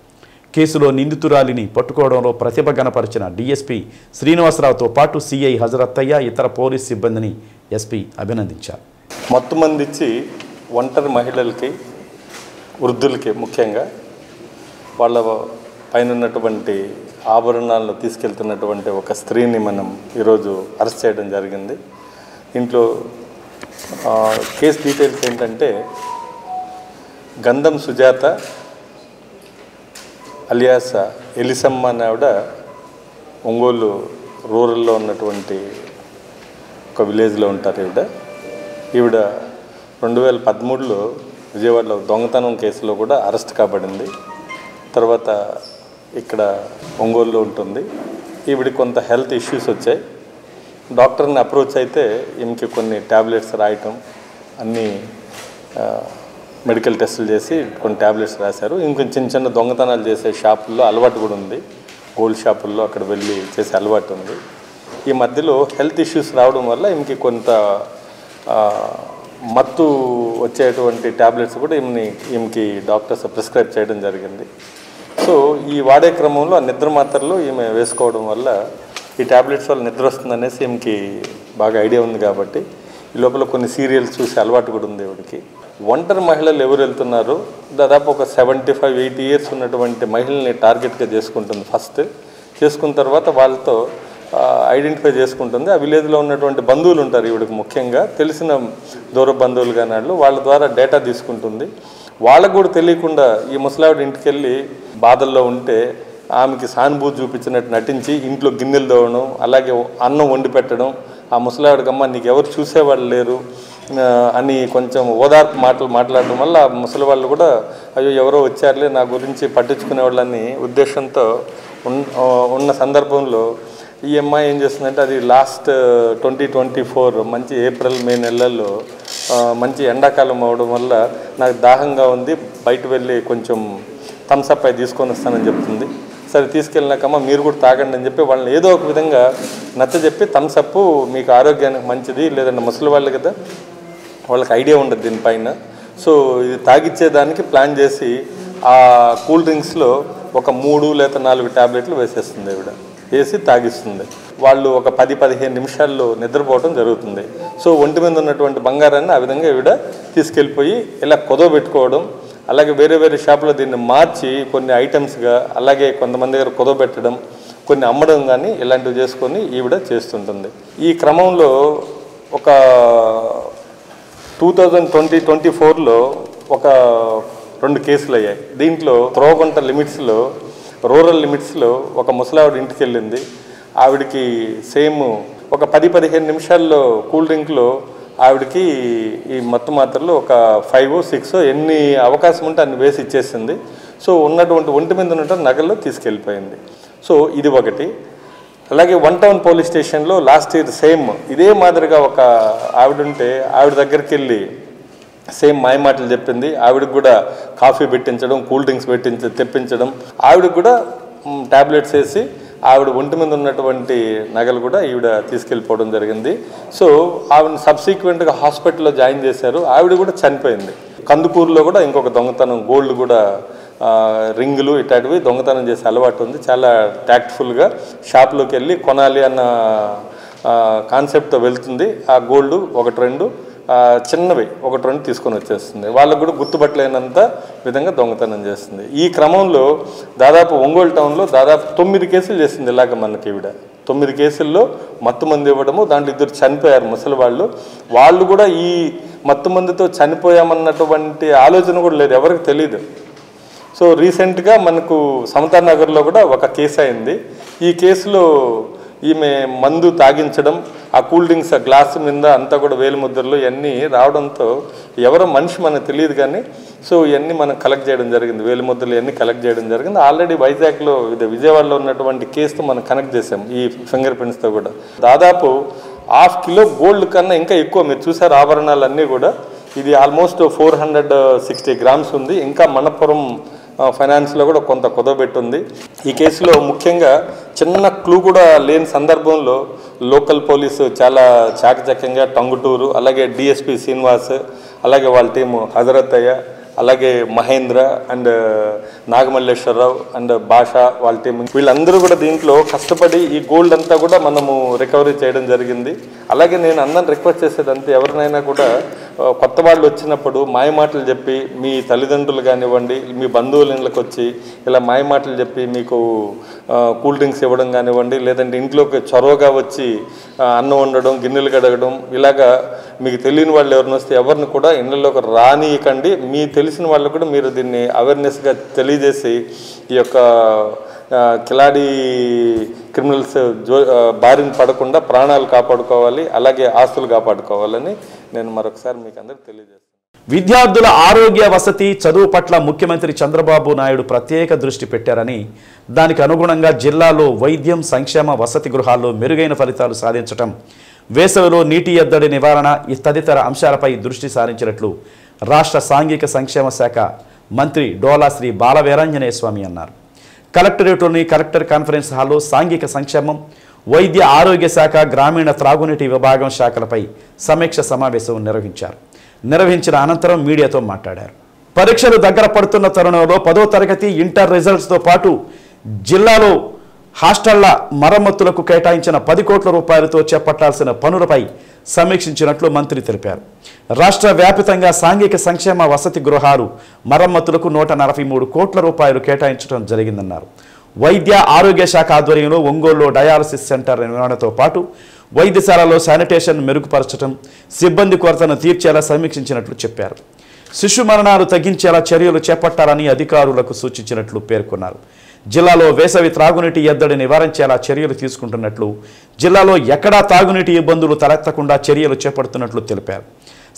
కేసులో నిందితురాలిని పట్టుకోవడంలో ప్రతిభ కనపరిచిన డీఎస్పీ శ్రీనివాసరావుతో పాటు సిఐ హజరత్తయ్య, ఇతర పోలీస్ సిబ్బందిని ఎస్పీ అభినందించారు. మత్తు మందిచ్చి ఒంటరి మహిళలకి, వృద్ధులకి ముఖ్యంగా వాళ్ళ పైన ఉన్నటువంటి ఆభరణాలను తీసుకెళ్తున్నటువంటి ఒక స్త్రీని మనం ఈరోజు అరెస్ట్ చేయడం జరిగింది. ఇంట్లో కేసు డీటెయిల్స్ ఏంటంటే, గంధం సుజాత అలియాస్ ఎలిసమ్మ అనే ఆవిడ ఒంగోలు రూరల్లో ఉన్నటువంటి ఒక విలేజ్లో ఉంటారు. ఈవిడ 2013లో విజయవాడలో దొంగతనం కేసులో కూడా అరెస్ట్ కాబడింది. తర్వాత ఇక్కడ ఒంగోలులో ఉంటుంది. ఈవిడ కొంత హెల్త్ ఇష్యూస్ వచ్చాయి. డాక్టర్ని అప్రోచ్ అయితే ఈమెకి కొన్ని ట్యాబ్లెట్స్ రాయటం, అన్నీ మెడికల్ టెస్టులు చేసి కొన్ని ట్యాబ్లెట్స్ రాశారు. ఇంకొంచెం చిన్న చిన్న దొంగతనాలు చేసే షాపుల్లో అలవాటు కూడా ఉంది. గోల్డ్ షాపుల్లో అక్కడ వెళ్ళి చేసే అలవాటు ఉంది. ఈ మధ్యలో హెల్త్ ఇష్యూస్ రావడం వల్ల ఈమెకి కొంత మత్తు వచ్చేటువంటి ట్యాబ్లెట్స్ కూడా ఈమెకి డాక్టర్స్ ప్రిస్క్రైబ్ చేయడం జరిగింది. సో ఈ వాడే క్రమంలో ఆ నిద్ర మాత్రలు ఈమె వేసుకోవడం వల్ల ఈ ట్యాబ్లెట్స్ వల్ల నిద్ర వస్తుందనేసి ఈమెకి బాగా ఐడియా ఉంది. కాబట్టి ఈ లోపల కొన్ని సీరియల్స్ చూసి అలవాటు కూడా ఉంది ఈవిడికి. ఒంటరి మహిళలు ఎవరు వెళ్తున్నారో దాదాపు ఒక 75-80 ఇయర్స్ ఉన్నటువంటి మహిళల్ని టార్గెట్గా చేసుకుంటుంది. ఫస్ట్ చేసుకున్న తర్వాత వాళ్ళతో ఐడెంటిఫై చేసుకుంటుంది. ఆ విలేజ్లో ఉన్నటువంటి బంధువులు ఉంటారు ఈవిడికి, ముఖ్యంగా తెలిసిన దూర బంధువులు కానీ వాళ్ళ ద్వారా డేటా తీసుకుంటుంది. వాళ్ళకు కూడా తెలియకుండా ఈ ముసలావిడ ఇంటికి వెళ్ళి బాధల్లో ఉంటే ఆమెకి సానుభూతి చూపించినట్టు నటించి ఇంట్లో గిన్నెలు తోవడం, అలాగే అన్నం వండి పెట్టడం. ఆ ముసలావిడకమ్మ నీకు ఎవరు చూసేవాళ్ళు లేరు, అని కొంచెం ఓదార్పు మాట్లాడడం వల్ల ముసలి వాళ్ళు కూడా అయ్యో ఎవరో వచ్చారులే నా గురించి పట్టించుకునే వాళ్ళని ఉద్దేశంతో ఉన్న సందర్భంలో ఈ అమ్మాయి ఏం చేస్తుందంటే అది లాస్ట్ 2024 మంచి ఏప్రిల్ మే నెలల్లో మంచి ఎండాకాలం అవడం వల్ల నాకు దాహంగా ఉంది, బయట వెళ్ళి కొంచెం థమ్స్అప్ అయి తీసుకొని వస్తానని చెప్తుంది. సరే తీసుకెళ్ళినాకమ్మా మీరు కూడా తాగండి అని చెప్పి వాళ్ళని ఏదో ఒక విధంగా నచ్చజెప్పి థమ్స్అప్ మీకు ఆరోగ్యానికి మంచిది, లేదంటే ముసలి వాళ్ళు కదా వాళ్ళకి ఐడియా ఉండదు దీనిపైన, సో ఇది తాగిచ్చేదానికి ప్లాన్ చేసి ఆ కూల్ డ్రింక్స్లో ఒక 3 లేదా 4 ట్యాబ్లెట్లు వేసేస్తుంది ఆవిడ, వేసి తాగిస్తుంది. వాళ్ళు ఒక 10-15 నిమిషాల్లో నిద్రపోవడం జరుగుతుంది. సో ఒంటి మీద ఉన్నటువంటి బంగారాన్ని ఆ విధంగా ఈవిడ తీసుకెళ్ళిపోయి ఇలా కుదవబెట్టుకోవడం, అలాగే వేరే వేరే షాపులో దీన్ని మార్చి కొన్ని ఐటమ్స్గా, అలాగే కొంతమంది దగ్గర కుదవబెట్టడం, కొన్ని అమ్మడం కానీ ఇలాంటివి చేసుకొని ఈవిడ చేస్తుంటుంది. ఈ క్రమంలో ఒక 2024లో ఒక 2 కేసులు అయ్యాయి. దీంట్లో త్రోగొంట లిమిట్స్లో, రూరల్ లిమిట్స్లో ఒక ముసలావిడ ఇంటికి వెళ్ళింది. ఆవిడకి సేమ్ ఒక 10-15 నిమిషాల్లో కూల్ డ్రింక్లో ఆవిడకి ఈ మత్తు మాత్రలు ఒక 5-6 ఎన్ని అవకాశం ఉంటే అన్ని వేసి ఇచ్చేసింది. సో ఉన్నటువంటి ఒంటి మీద ఉన్నటువంటి నగల్లో తీసుకెళ్ళిపోయింది. సో ఇది ఒకటి. అలాగే 1 టౌన్ పోలీస్ స్టేషన్లో లాస్ట్ ఇయర్ సేమ్ ఇదే మాదిరిగా ఒక ఆవిడ ఉంటే ఆవిడ దగ్గరికి వెళ్ళి సేమ్ మాయమాటలు చెప్పింది. ఆవిడకి కూడా కాఫీ పెట్టించడం, కూల్ డ్రింక్స్ తెప్పించడం, ఆవిడకి కూడా ట్యాబ్లెట్స్ వేసి ఆవిడ ఒంటి మీద ఉన్నటువంటి నగలు కూడా ఈవిడ తీసుకెళ్ళిపోవడం జరిగింది. సో ఆవిడని సబ్సిక్వెంట్గా హాస్పిటల్లో జాయిన్ చేశారు. ఆవిడ కూడా చనిపోయింది. కందుకూరులో కూడా ఇంకొక దొంగతనం, గోల్డ్ కూడా రింగులు ఇట్లాంటివి దొంగతనం చేసే అలవాటు ఉంది. చాలా ట్యాక్ట్ఫుల్గా షాప్లోకి వెళ్ళి కొనాలి అన్న కాన్సెప్ట్తో వెళ్తుంది. ఆ గోల్డ్ 1-2 చిన్నవి 1-2 తీసుకొని వచ్చేస్తుంది. వాళ్ళకు కూడా గుర్తుపట్టలేనంత విధంగా దొంగతనం చేస్తుంది. ఈ క్రమంలో దాదాపు ఒంగోలు టౌన్లో దాదాపు 9 కేసులు చేసింది ఇలాగ మనకి ఈవిడ. 9 కేసుల్లో మత్తు మందు ఇవ్వడము, దాంట్లో 2 చనిపోయారు ముసలి వాళ్ళు. వాళ్ళు కూడా ఈ మత్తు మందుతో చనిపోయామన్నటువంటి ఆలోచన కూడా లేదు, ఎవరికి తెలియదు. సో రీసెంట్గా మనకు సమతా నగర్లో కూడా ఒక కేసు అయింది. ఈ కేసులో ఈమె మందు తాగించడం, ఆ కూల్ డ్రింక్స్ ఆ గ్లాసు మీద అంతా కూడా వేలిముద్రలు ఇవన్నీ రావడంతో ఎవరో మనిషి మనకు తెలియదు కానీ సో ఇవన్నీ మనం కలెక్ట్ చేయడం జరిగింది. వేలిముద్రలు ఇవన్నీ కలెక్ట్ చేయడం జరిగింది. ఆల్రెడీ వైజాగ్లో విజయవాడలో ఉన్నటువంటి కేసుతో మనం కనెక్ట్ చేసాం ఈ ఫింగర్ ప్రింట్స్తో కూడా. దాదాపు 1/2 కిలో గోల్డ్ కన్నా ఇంకా ఎక్కువ మీరు చూసారు ఆభరణాలన్నీ కూడా. ఇది ఆల్మోస్ట్ 460 గ్రామ్స్ ఉంది. ఇంకా మనపురం ఫైనాన్స్లో కూడా కొంత కుదవబెట్టుంది. ఈ కేసులో ముఖ్యంగా చిన్న క్లూ కూడా లేని సందర్భంలో లోకల్ పోలీసు చాలా చాకచక్యంగా టంగుటూరు, అలాగే డిఎస్పి శ్రీనివాస్, అలాగే వాళ్ళ టీము హజరత్తయ్య, అలాగే మహేంద్ర అండ్ నాగమల్లేశ్వరరావు అండ్ భాష వాళ్ళ టీం, వీళ్ళందరూ కూడా దీంట్లో కష్టపడి ఈ గోల్డ్ అంతా కూడా మనము రికవరీ చేయడం జరిగింది. అలాగే నేను అందరిని రిక్వెస్ట్ చేసేదంతా ఎవరినైనా కూడా కొత్త వాళ్ళు వచ్చినప్పుడు మాయమాటలు చెప్పి మీ తల్లిదండ్రులు కానివ్వండి, మీ బంధువుల ఇళ్ళకి వచ్చి ఇలా మాయమాటలు చెప్పి మీకు కూల్ డ్రింక్స్ ఇవ్వడం కానివ్వండి, లేదంటే ఇంట్లోకి చొరవగా వచ్చి అన్నం వండడం, గిన్నెలు కడగడం, ఇలాగా మీకు తెలియని వాళ్ళు ఎవరిని వస్తే ఎవరిని కూడా ఇళ్ళలోకి రానియకండి. మీ తెలిసిన వాళ్ళు కూడా మీరు దీన్ని అవేర్నెస్గా తెలియజేసి ఈ యొక్క కిలాడి క్రిమినల్స్ బారిన పడకుండా ప్రాణాలు కాపాడుకోవాలి, అలాగే ఆస్తులు కాపాడుకోవాలని నేను మరొకసారి మీకు అందరికి తెలియజేస్తాను. విద్యార్థుల ఆరోగ్య వసతి చదువు పట్ల ముఖ్యమంత్రి చంద్రబాబు నాయుడు ప్రత్యేక దృష్టి పెట్టారని, దానికి అనుగుణంగా జిల్లాలో వైద్యం, సంక్షేమ, వసతి గృహాల్లో మెరుగైన ఫలితాలు సాధించడం, వేసవిలో నీటి ఎద్దడి నివారణ తదితర అంశాలపై దృష్టి సారించినట్లు రాష్ట్ర సాంఘిక సంక్షేమ శాఖ మంత్రి డోలా శ్రీ బాలవీరాంజనేయ స్వామి అన్నారు. కలెక్టరేట్లోని కలెక్టర్ కాన్ఫరెన్స్ హాల్లో సాంఘిక సంక్షేమం, వైద్య ఆరోగ్య శాఖ, గ్రామీణ త్రాగునీటి విభాగం శాఖలపై సమీక్ష సమావేశం నిర్వహించిన అనంతరం మీడియాతో మాట్లాడారు. పరీక్షలు దగ్గర పడుతున్న తరుణంలో 10వ తరగతి, ఇంటర్ రిజల్ట్స్తో పాటు జిల్లాలో హాస్టళ్ల మరమ్మతులకు కేటాయించిన 10 కోట్ల రూపాయలతో చేపట్టాల్సిన పనులపై సమీక్షించినట్లు మంత్రి తెలిపారు. రాష్ట్ర వ్యాప్తంగా సాంఘిక సంక్షేమ వసతి గృహాలు మరమ్మతులకు 143 కోట్ల రూపాయలు కేటాయించడం జరిగిందన్నారు. వైద్య ఆరోగ్య శాఖ ఆధ్వర్యంలో ఒంగోలులో డయాలసిస్ సెంటర్ నిర్వహణతో పాటు వైద్యశాలలో శానిటేషన్ మెరుగుపరచడం, సిబ్బంది కొరతను తీర్చేలా సమీక్షించినట్లు చెప్పారు. శిశు మరణాలు తగ్గించేలా చర్యలు చేపట్టాలని అధికారులకు సూచించినట్లు పేర్కొన్నారు. జిల్లాలో వేసవి త్రాగునీటి ఎద్దడి నివారించేలా చర్యలు తీసుకుంటున్నట్లు, జిల్లాలో ఎక్కడా తాగునీటి ఇబ్బందులు తలెత్తకుండా చర్యలు చేపడుతున్నట్లు తెలిపారు.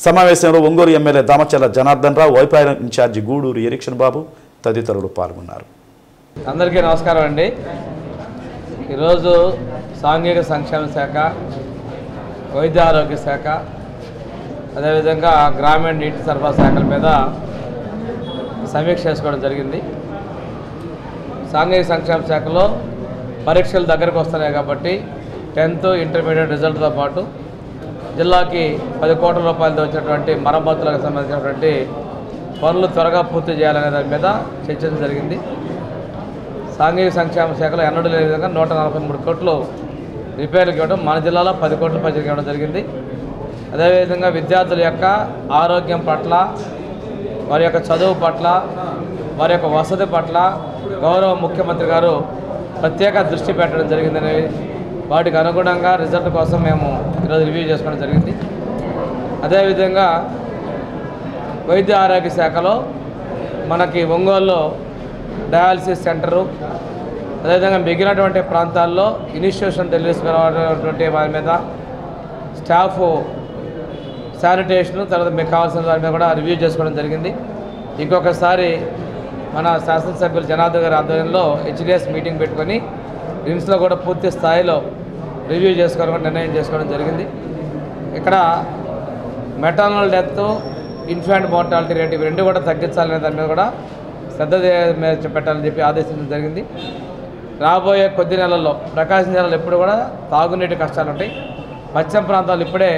సమావేశంలో Ongole MLA Damacharla Janardhan Rao, Y Palem incharge Gudur erection బాబు తదితరులు పాల్గొన్నారు. అందరికీ నమస్కారం అండి. ఈరోజు సాంఘిక సంక్షేమ శాఖ, వైద్య ఆరోగ్య శాఖ, అదేవిధంగా గ్రామీణ నీటి సరఫరా శాఖల మీద సమీక్ష చేసుకోవడం జరిగింది. సాంఘిక సంక్షేమ శాఖలో పరీక్షలు దగ్గరకు వస్తున్నాయి కాబట్టి 10th ఇంటర్మీడియట్ రిజల్ట్తో పాటు జిల్లాకి 10 కోట్ల రూపాయలతో వచ్చినటువంటి మరమ్మతులకు సంబంధించినటువంటి పనులు త్వరగా పూర్తి చేయాలనే దాని మీద చర్చ జరిగింది. సాంఘిక సంక్షేమ శాఖలో ఎన్నడూ లేని విధంగా 143 కోట్లు రిపేర్లకు ఇవ్వడం, మన జిల్లాలో 10 కోట్ల పైకి ఇవ్వడం జరిగింది. అదేవిధంగా విద్యార్థుల యొక్క ఆరోగ్యం పట్ల, వారి యొక్క చదువు పట్ల, వారి యొక్క వసతి పట్ల గౌరవ ముఖ్యమంత్రి గారు ప్రత్యేక దృష్టి పెట్టడం జరిగిందని, వాటికి అనుగుణంగా రిజల్ట్ కోసం మేము ఈరోజు రివ్యూ చేసుకోవడం జరిగింది. అదేవిధంగా వైద్య ఆరోగ్య శాఖలో మనకి ఒంగోలులో డయాలసిస్ సెంటరు, అదేవిధంగా మిగిలినటువంటి ప్రాంతాల్లో ఇన్స్టిట్యూషన్ తెలుసుకున్నటువంటి వారి మీద స్టాఫ్ శానిటేషన్, తర్వాత మీకు కావాల్సిన వారి మీద కూడా రివ్యూ చేసుకోవడం జరిగింది. ఇంకొకసారి మన శాసనసభ్యులు జనార్దన్ గారి ఆధ్వర్యంలో HDS మీటింగ్ పెట్టుకొని రిమ్స్లో కూడా పూర్తి స్థాయిలో రివ్యూ చేసుకోవడం నిర్ణయం చేసుకోవడం జరిగింది. ఇక్కడ maternal death, infant mortality rate ఇవి రెండు కూడా తగ్గించాలనే దాని మీద కూడా శ్రద్ధ పెట్టాలని చెప్పి ఆదేశించడం జరిగింది. రాబోయే కొద్ది నెలల్లో ప్రకాశం జిల్లాలో ఎప్పుడు కూడా తాగునీటి కష్టాలు ఉంటాయి. పశ్చిమ ప్రాంతాలు ఇప్పుడే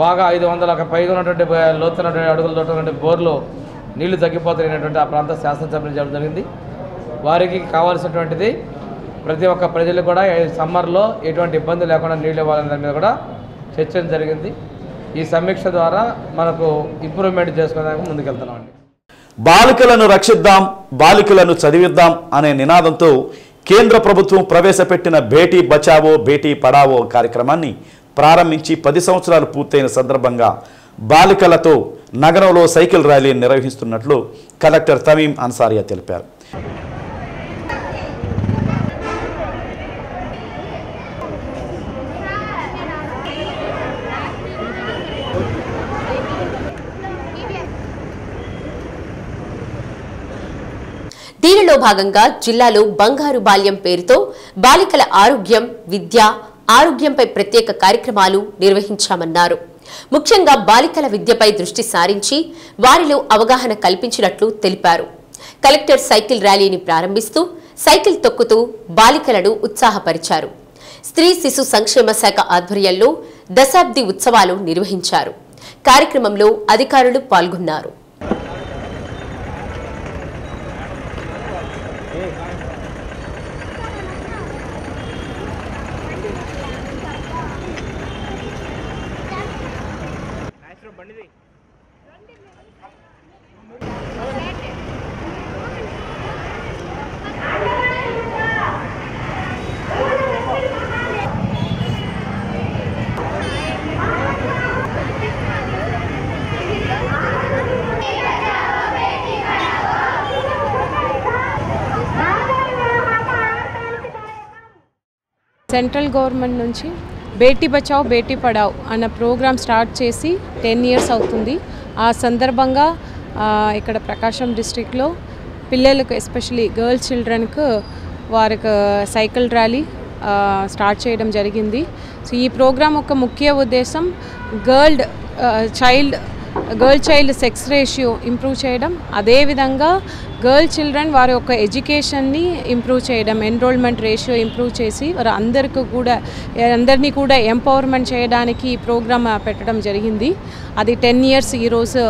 బాగా 500లకు పైగా ఉన్నటువంటి లోతున్నటువంటి అడుగుల ఉన్నటువంటి బోర్లు నీళ్లు తగ్గిపోతున్నటువంటి ఆ ప్రాంత శాసనసభ్యులు చేయడం జరిగింది. వారికి కావాల్సినటువంటిది ప్రతి ఒక్క ప్రజలకు కూడా సమ్మర్లో ఎటువంటి ఇబ్బంది లేకుండా నీళ్ళు ఇవ్వాలనే దాని మీద కూడా చర్చ జరిగింది. ఈ సమీక్ష ద్వారా మనకు ఇంప్రూవ్మెంట్ చేసుకోవడానికి ముందుకెళ్తున్నామండి. బాలికలను రక్షిద్దాం, బాలికలను చదివిద్దాం అనే నినాదంతో కేంద్ర ప్రభుత్వం ప్రవేశపెట్టిన బేటీ బచావో బేటీ పడావో కార్యక్రమాన్ని ప్రారంభించి 10 సంవత్సరాలు పూర్తయిన సందర్భంగా బాలికలతో నగరంలో సైకిల్ ర్యాలీ నిర్వహిస్తున్నట్లు కలెక్టర్ తమీం అన్సారియా తెలిపారు. దీనిలో భాగంగా జిల్లాలో బంగారు బాల్యం పేరుతో బాలికల ఆరోగ్యం, విద్య, ఆరోగ్యంపై ప్రత్యేక కార్యక్రమాలు నిర్వహించామన్నారు. ముఖ్యంగా బాలికల విద్యపై దృష్టి సారించి వారిలో అవగాహన కల్పించినట్లు తెలిపారు. కలెక్టర్ సైకిల్ ర్యాలీని ప్రారంభిస్తూ సైకిల్ తొక్కుతూ బాలికలను ఉత్సాహపరిచారు. స్త్రీ శిశు సంక్షేమ శాఖ ఆధ్వర్యంలో దశాబ్ది ఉత్సవాలు నిర్వహించారు. కార్యక్రమంలో అధికారులు పాల్గొన్నారు. సెంట్రల్ గవర్నమెంట్ నుంచి బేటీ బచావ్ బేటీ పడావ్ అన్న ప్రోగ్రామ్ స్టార్ట్ చేసి 10 years అవుతుంది. ఆ సందర్భంగా ఇక్కడ ప్రకాశం డిస్ట్రిక్ట్లో పిల్లలకు ఎస్పెషలీ గర్ల్స్ చిల్డ్రన్కు వారికి సైకిల్ ర్యాలీ స్టార్ట్ చేయడం జరిగింది. సో ఈ ప్రోగ్రామ్ యొక్క ముఖ్య ఉద్దేశం girl child sex ratio improve చేయడం, అదేవిధంగా గర్ల్ చిల్డ్రన్ వారి యొక్క ఎడ్యుకేషన్ని ఇంప్రూవ్ చేయడం, ఎన్రోల్మెంట్ రేషియో ఇంప్రూవ్ చేసి వారు అందరినీ కూడా ఎంపవర్మెంట్ చేయడానికి ఈ ప్రోగ్రామ్ పెట్టడం జరిగింది. అది 10 years ఈరోజు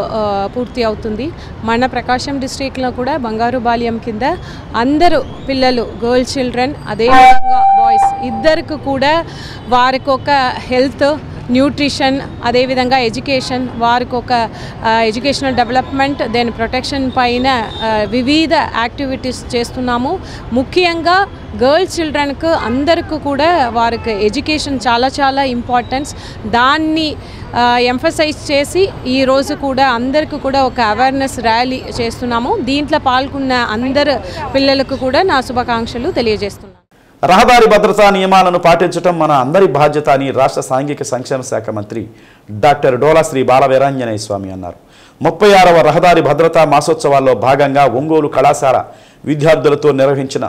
పూర్తి అవుతుంది. మన ప్రకాశం డిస్ట్రిక్ట్లో కూడా బంగారు బాల్యం కింద అందరూ పిల్లలు, గర్ల్ చిల్డ్రన్ అదేవిధంగా బాయ్స్ ఇద్దరికి కూడా వారికి ఒక హెల్త్, న్యూట్రిషన్, అదేవిధంగా ఎడ్యుకేషన్, వారికి ఒక ఎడ్యుకేషనల్ డెవలప్మెంట్, దెన్ ప్రొటెక్షన్ పైన వివిధ యాక్టివిటీస్ చేస్తున్నాము. ముఖ్యంగా గర్ల్ చిల్డ్రన్కు అందరికీ కూడా వారికి ఎడ్యుకేషన్ చాలా ఇంపార్టెన్స్, దాన్ని ఎంఫసైజ్ చేసి ఈరోజు కూడా అందరికీ కూడా ఒక అవేర్నెస్ ర్యాలీ చేస్తున్నాము. దీంట్లో పాల్గొన్న అందరు పిల్లలకు కూడా నా శుభాకాంక్షలు తెలియజేస్తున్నాను. రహదారి భద్రతా నియమాలను పాటించడం మన అందరి బాధ్యత అని రాష్ట్ర సాంఘిక సంక్షేమ శాఖ మంత్రి డాక్టర్ డోలా శ్రీ బాలవీరాంజనేయ స్వామి అన్నారు. 36వ రహదారి భద్రతా మాసోత్సవాల్లో భాగంగా ఒంగోలు కళాశాల విద్యార్థులతో నిర్వహించిన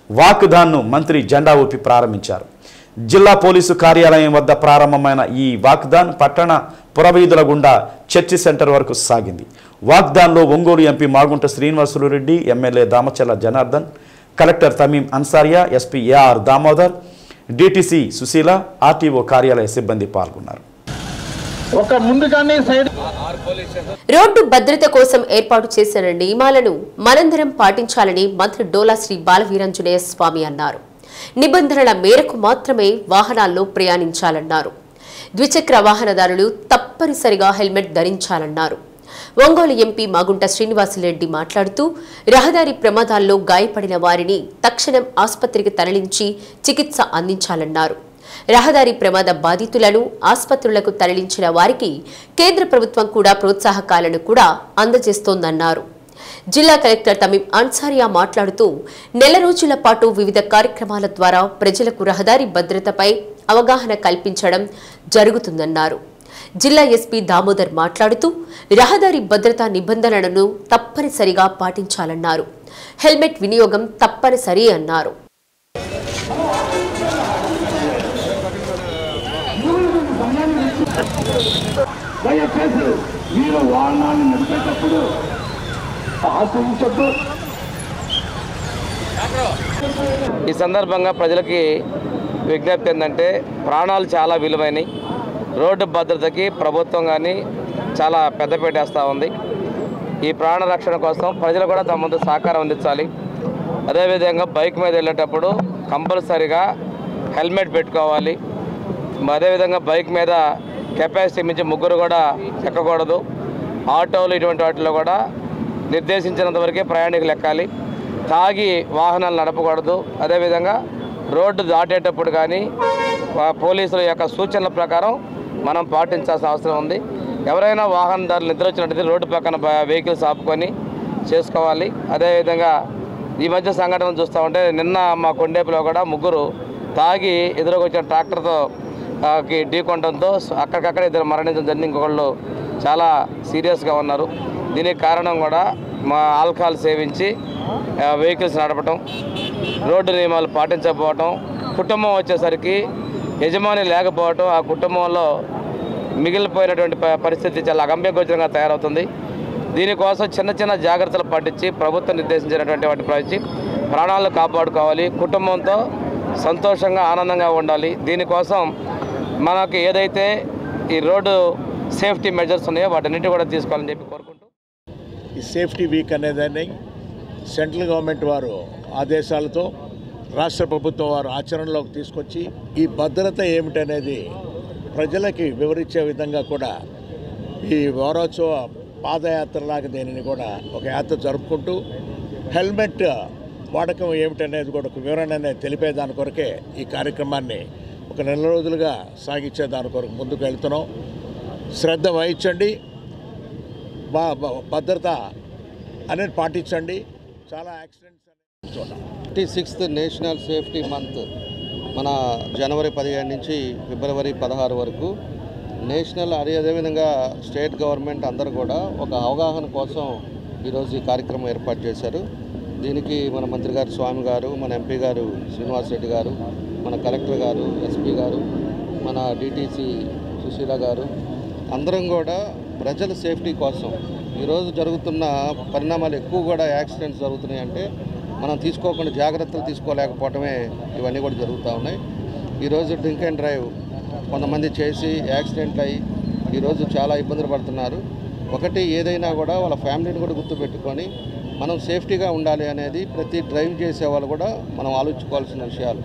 వాక్థాన్ను మంత్రి జెండా ఊపి ప్రారంభించారు. జిల్లా పోలీసు కార్యాలయం వద్ద ప్రారంభమైన ఈ వాక్థాన్ పట్టణ పురవీధుల గుండా చర్చి సెంటర్ వరకు సాగింది. వాక్థాన్లో Ongole MP Magunta Srinivasulu Reddy, MLA Damacharla Janardhan, collector Tameem Ansariya, SP AR Damodar, DTC Sushila, RTO కార్యాలయ సిబ్బంది పాల్గొన్నారు. రోడ్డు భద్రత కోసం ఏర్పాటు చేసిన నియమాలను మనందరం పాటించాలని మంత్రి డోలా శ్రీ బాలవీరాంజనేయ స్వామి అన్నారు. నిబంధనల మేరకు మాత్రమే వాహనాల్లో ప్రయాణించాలన్నారు. ద్విచక్ర వాహనదారులు తప్పనిసరిగా హెల్మెట్ ధరించాలన్నారు. ఒంగోలు ఎంపీ మాగుంట శ్రీనివాసులరెడ్డి మాట్లాడుతూ రహదారి ప్రమాదాల్లో గాయపడిన వారిని తక్షణం ఆసుపత్రికి తరలించి చికిత్స అందించాలన్నారు. రహదారి ప్రమాద బాధితులను ఆసుపత్రులకు తరలించిన వారికి కేంద్ర ప్రభుత్వం కూడా ప్రోత్సాహకాలను కూడా అందజేస్తోందన్నారు. జిల్లా కలెక్టర్ తమీం అన్సారియా మాట్లాడుతూ నెల రోజుల పాటు వివిధ కార్యక్రమాల ద్వారా ప్రజలకు రహదారి భద్రతపై అవగాహన కల్పించడం జరుగుతుందన్నారు. జిల్లా ఎస్పీ దామోదర్ మాట్లాడుతూ రహదారి భద్రతా నిబంధనలను తప్పనిసరిగా పాటించాలన్నారు. హెల్మెట్ వినియోగం తప్పనిసరి అన్నారు. ఈ సందర్భంగా ప్రజలకి విజ్ఞప్తి ఏంటంటే ప్రాణాలు చాలా విలువైనవి. రోడ్డు భద్రతకి ప్రభుత్వం కానీ చాలా పెద్దపీట వేస్తూ ఉంది. ఈ ప్రాణ రక్షణ కోసం ప్రజలు కూడా తమ ముందు సహకారం అందించాలి. అదేవిధంగా బైక్ మీద వెళ్ళేటప్పుడు కంపల్సరీగా హెల్మెట్ పెట్టుకోవాలి. అదేవిధంగా బైక్ మీద కెపాసిటీ మించి ముగ్గురు కూడా ఎక్కకూడదు. ఆటోలు ఇటువంటి వాటిలో కూడా నిర్దేశించినంత వరకే ప్రయాణికులు ఎక్కాలి. తాగి వాహనాలు నడపకూడదు. అదేవిధంగా రోడ్డు దాటేటప్పుడు కానీ పోలీసుల యొక్క సూచనల ప్రకారం మనం పాటించాల్సిన అవసరం ఉంది. ఎవరైనా వాహనదారులు నిద్ర వచ్చినట్టయితే రోడ్డు పక్కన వెహికల్స్ ఆపుకొని చేసుకోవాలి. అదేవిధంగా ఈ మధ్య సంఘటన చూస్తూ ఉంటే నిన్న మా కొండేపులో కూడా ముగ్గురు తాగి ఎదురుకొచ్చిన ట్రాక్టర్తో ఢీకొనడంతో అక్కడికక్కడ ఇద్దరు మరణించడం జరిగింది. ఇంకొకళ్ళు చాలా సీరియస్గా ఉన్నారు. దీనికి కారణం కూడా మా ఆల్కహాల్ సేవించి వెహికల్స్ నడపడం, రోడ్డు నియమాలు పాటించకపోవటం, కుటుంబం వచ్చేసరికి యజమాని లేకపోవటం, ఆ కుటుంబంలో మిగిలిపోయినటువంటి పరిస్థితి చాలా అగమ్యగోచరంగా తయారవుతుంది. దీనికోసం చిన్న చిన్న జాగ్రత్తలు పాటించి ప్రభుత్వం నిర్దేశించినటువంటి వాటి ప్రతి ప్రాణాలను కాపాడుకోవాలి. కుటుంబంతో సంతోషంగా ఆనందంగా ఉండాలి. దీనికోసం మనకి ఏదైతే ఈ రోడ్డు సేఫ్టీ మెజర్స్ ఉన్నాయో వాటన్నిటి కూడా తీసుకోవాలని చెప్పి కోరుకుంటూ ఈ సేఫ్టీ వీక్ అనేదాన్ని సెంట్రల్ గవర్నమెంట్ వారు ఆదేశాలతో రాష్ట్ర ప్రభుత్వం వారు ఆచరణలోకి తీసుకొచ్చి ఈ భద్రత ఏమిటనేది ప్రజలకి వివరించే విధంగా కూడా ఈ వారోత్సవ పాదయాత్రలాగా దీనిని కూడా ఒక యాత్ర జరుపుకుంటూ హెల్మెట్ వాడకం ఏమిటనేది కూడా ఒక వివరణ అనేది తెలిపేదాని కొరకే ఈ కార్యక్రమాన్ని ఒక నెల రోజులుగా సాగించే దాని కొరకు ముందుకు వెళ్తున్నాం. శ్రద్ధ వహించండి, భద్రత అనేది పాటించండి. చాలా accidents 36th national safety month మన జనవరి 15 నుంచి ఫిబ్రవరి 16 వరకు నేషనల్ అదేవిధంగా స్టేట్ గవర్నమెంట్ అందరూ కూడా ఒక అవగాహన కోసం ఈరోజు ఈ కార్యక్రమం ఏర్పాటు చేశారు. దీనికి మన మంత్రి గారు స్వామి గారు, మన ఎంపీ గారు శ్రీనివాసరెడ్డి గారు, మన కలెక్టర్ గారు, ఎస్పీ గారు, మన డిటిసి సుశీల గారు అందరం కూడా ప్రజల సేఫ్టీ కోసం ఈరోజు జరుగుతున్న పరిణామాలు ఎక్కువ కూడా యాక్సిడెంట్స్ జరుగుతున్నాయి. అంటే మనం తీసుకోకుండా జాగ్రత్తలు తీసుకోలేకపోవటమే ఇవన్నీ కూడా జరుగుతూ ఉన్నాయి. ఈరోజు డ్రింక్ అండ్ డ్రైవ్ కొంతమంది చేసి యాక్సిడెంట్లు అయ్యి ఈరోజు చాలా ఇబ్బందులు పడుతున్నారు. ఒకటి ఏదైనా కూడా వాళ్ళ ఫ్యామిలీని కూడా గుర్తుపెట్టుకొని మనం సేఫ్టీగా ఉండాలి అనేది ప్రతి డ్రైవ్ చేసే వాళ్ళు కూడా మనం ఆలోచించుకోవాల్సిన విషయాలు.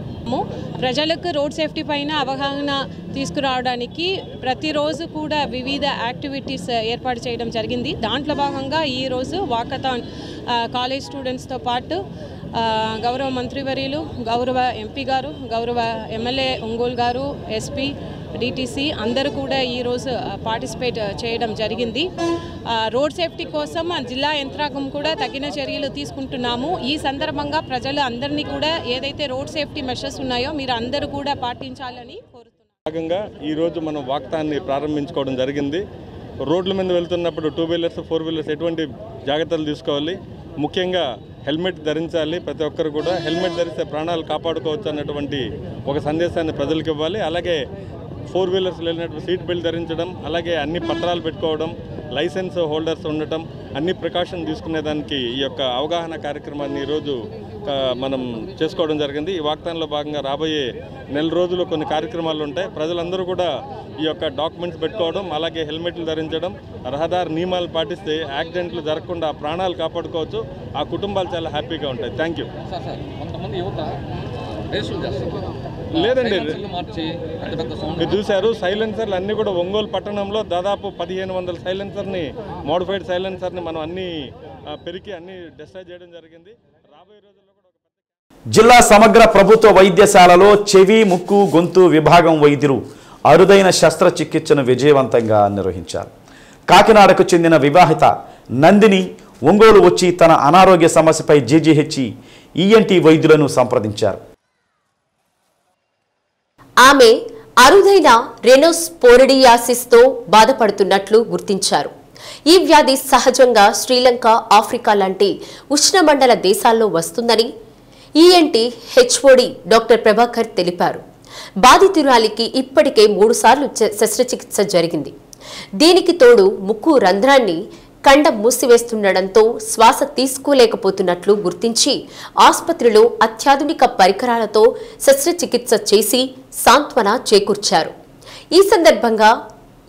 ప్రజలకు రోడ్ సేఫ్టీ పైన అవగాహన తీసుకురావడానికి ప్రతిరోజు కూడా వివిధ యాక్టివిటీస్ ఏర్పాటు చేయడం జరిగింది. దాంట్లో భాగంగా ఈరోజు వాకథాన్ కాలేజ్ స్టూడెంట్స్తో పాటు గౌరవ మంత్రివర్యులు, గౌరవ ఎంపీ గారు, గౌరవ ఎమ్మెల్యే ఒంగోలు గారు, ఎస్పీ డిటిసి అందరూ కూడా ఈరోజు పార్టిసిపేట్ చేయడం జరిగింది. రోడ్ సేఫ్టీ కోసం జిల్లా యంత్రాంగం కూడా తగిన చర్యలు తీసుకుంటున్నాము. ఈ సందర్భంగా ప్రజలు అందరినీ కూడా ఏదైతే రోడ్ సేఫ్టీ మెషర్స్ ఉన్నాయో మీరు అందరూ కూడా పాటించాలని కోరుతున్నాం. భాగంగా ఈరోజు మనం వాక్థాన్ని ప్రారంభించుకోవడం జరిగింది. రోడ్ల మీద వెళ్తున్నప్పుడు 2 వీలర్స్ 4 వీలర్స్ ఎటువంటి జాగ్రత్తలు తీసుకోవాలి, ముఖ్యంగా హెల్మెట్ ధరించాలి. ప్రతి ఒక్కరు కూడా హెల్మెట్ ధరిస్తే ప్రాణాలు కాపాడుకోవచ్చు అన్నటువంటి ఒక సందేశాన్ని ప్రజలకు ఇవ్వాలి. అలాగే 4 వీలర్స్ వెళ్ళినప్పుడు సీట్ బెల్ట్ ధరించడం, అలాగే అన్ని పత్రాలు పెట్టుకోవడం, లైసెన్స్ హోల్డర్స్ ఉండటం, అన్ని ప్రికాషన్ తీసుకునేదానికి ఈ యొక్క అవగాహన కార్యక్రమాన్ని ఈరోజు మనం చేసుకోవడం జరిగింది. ఈ వాగ్దానంలో భాగంగా రాబోయే నెల రోజులు కొన్ని కార్యక్రమాలు ఉంటాయి. ప్రజలందరూ కూడా ఈ యొక్క డాక్యుమెంట్స్ పెట్టుకోవడం, అలాగే హెల్మెట్లు ధరించడం, రహదారి నియమాలు పాటిస్తే యాక్సిడెంట్లు జరగకుండా ప్రాణాలు కాపాడుకోవచ్చు. ఆ కుటుంబాలు చాలా హ్యాపీగా ఉంటాయి. Thank you. లేదండి, మీరు చూశారు సైలెన్సర్లు అన్నీ కూడా ఒంగోలు పట్టణంలో దాదాపు 1500 సైలెన్సర్ని, మోడిఫైడ్ సైలెన్సర్ని మనం అన్నీ పెరికి అన్నీ డిస్ట్రాయ్ చేయడం జరిగింది. రాబోయే రోజుల్లో జిల్లా సమగ్ర ప్రభుత్వ వైద్యశాలలో చెవి, ముక్కు, గొంతు విభాగం వైద్యులు అరుదైన శస్త్రచికిత్సను విజయవంతంగా నిర్వహించారు. కాకినాడకు చెందిన వివాహిత నందిని ఒంగోలు వచ్చి తన అనారోగ్య సమస్యపై జీజీహెచ్ ఈఎన్టీ వైద్యులను సంప్రదించారు. ఆమె అరుదైన రెనోస్పోరిడియాసిస్తో బాధపడుతున్నట్లు గుర్తించారు. ఈ వ్యాధి సహజంగా శ్రీలంక, ఆఫ్రికా లాంటి ఉష్ణమండల దేశాల్లో వస్తుందని ఈఎన్టీ హెచ్ఓడి డాక్టర్ ప్రభాకర్ తెలిపారు. బాధితురాలికి ఇప్పటికే 3 సార్లు శస్త్రచికిత్స జరిగింది. దీనికి తోడు ముక్కు రంధ్రాన్ని కండం మూసివేస్తుండటంతో శ్వాస తీసుకోలేకపోతున్నట్లు గుర్తించి ఆసుపత్రిలో అత్యాధునిక పరికరాలతో శస్త్రచికిత్స చేసి సాంత్వన చేకూర్చారు. ఈ సందర్భంగా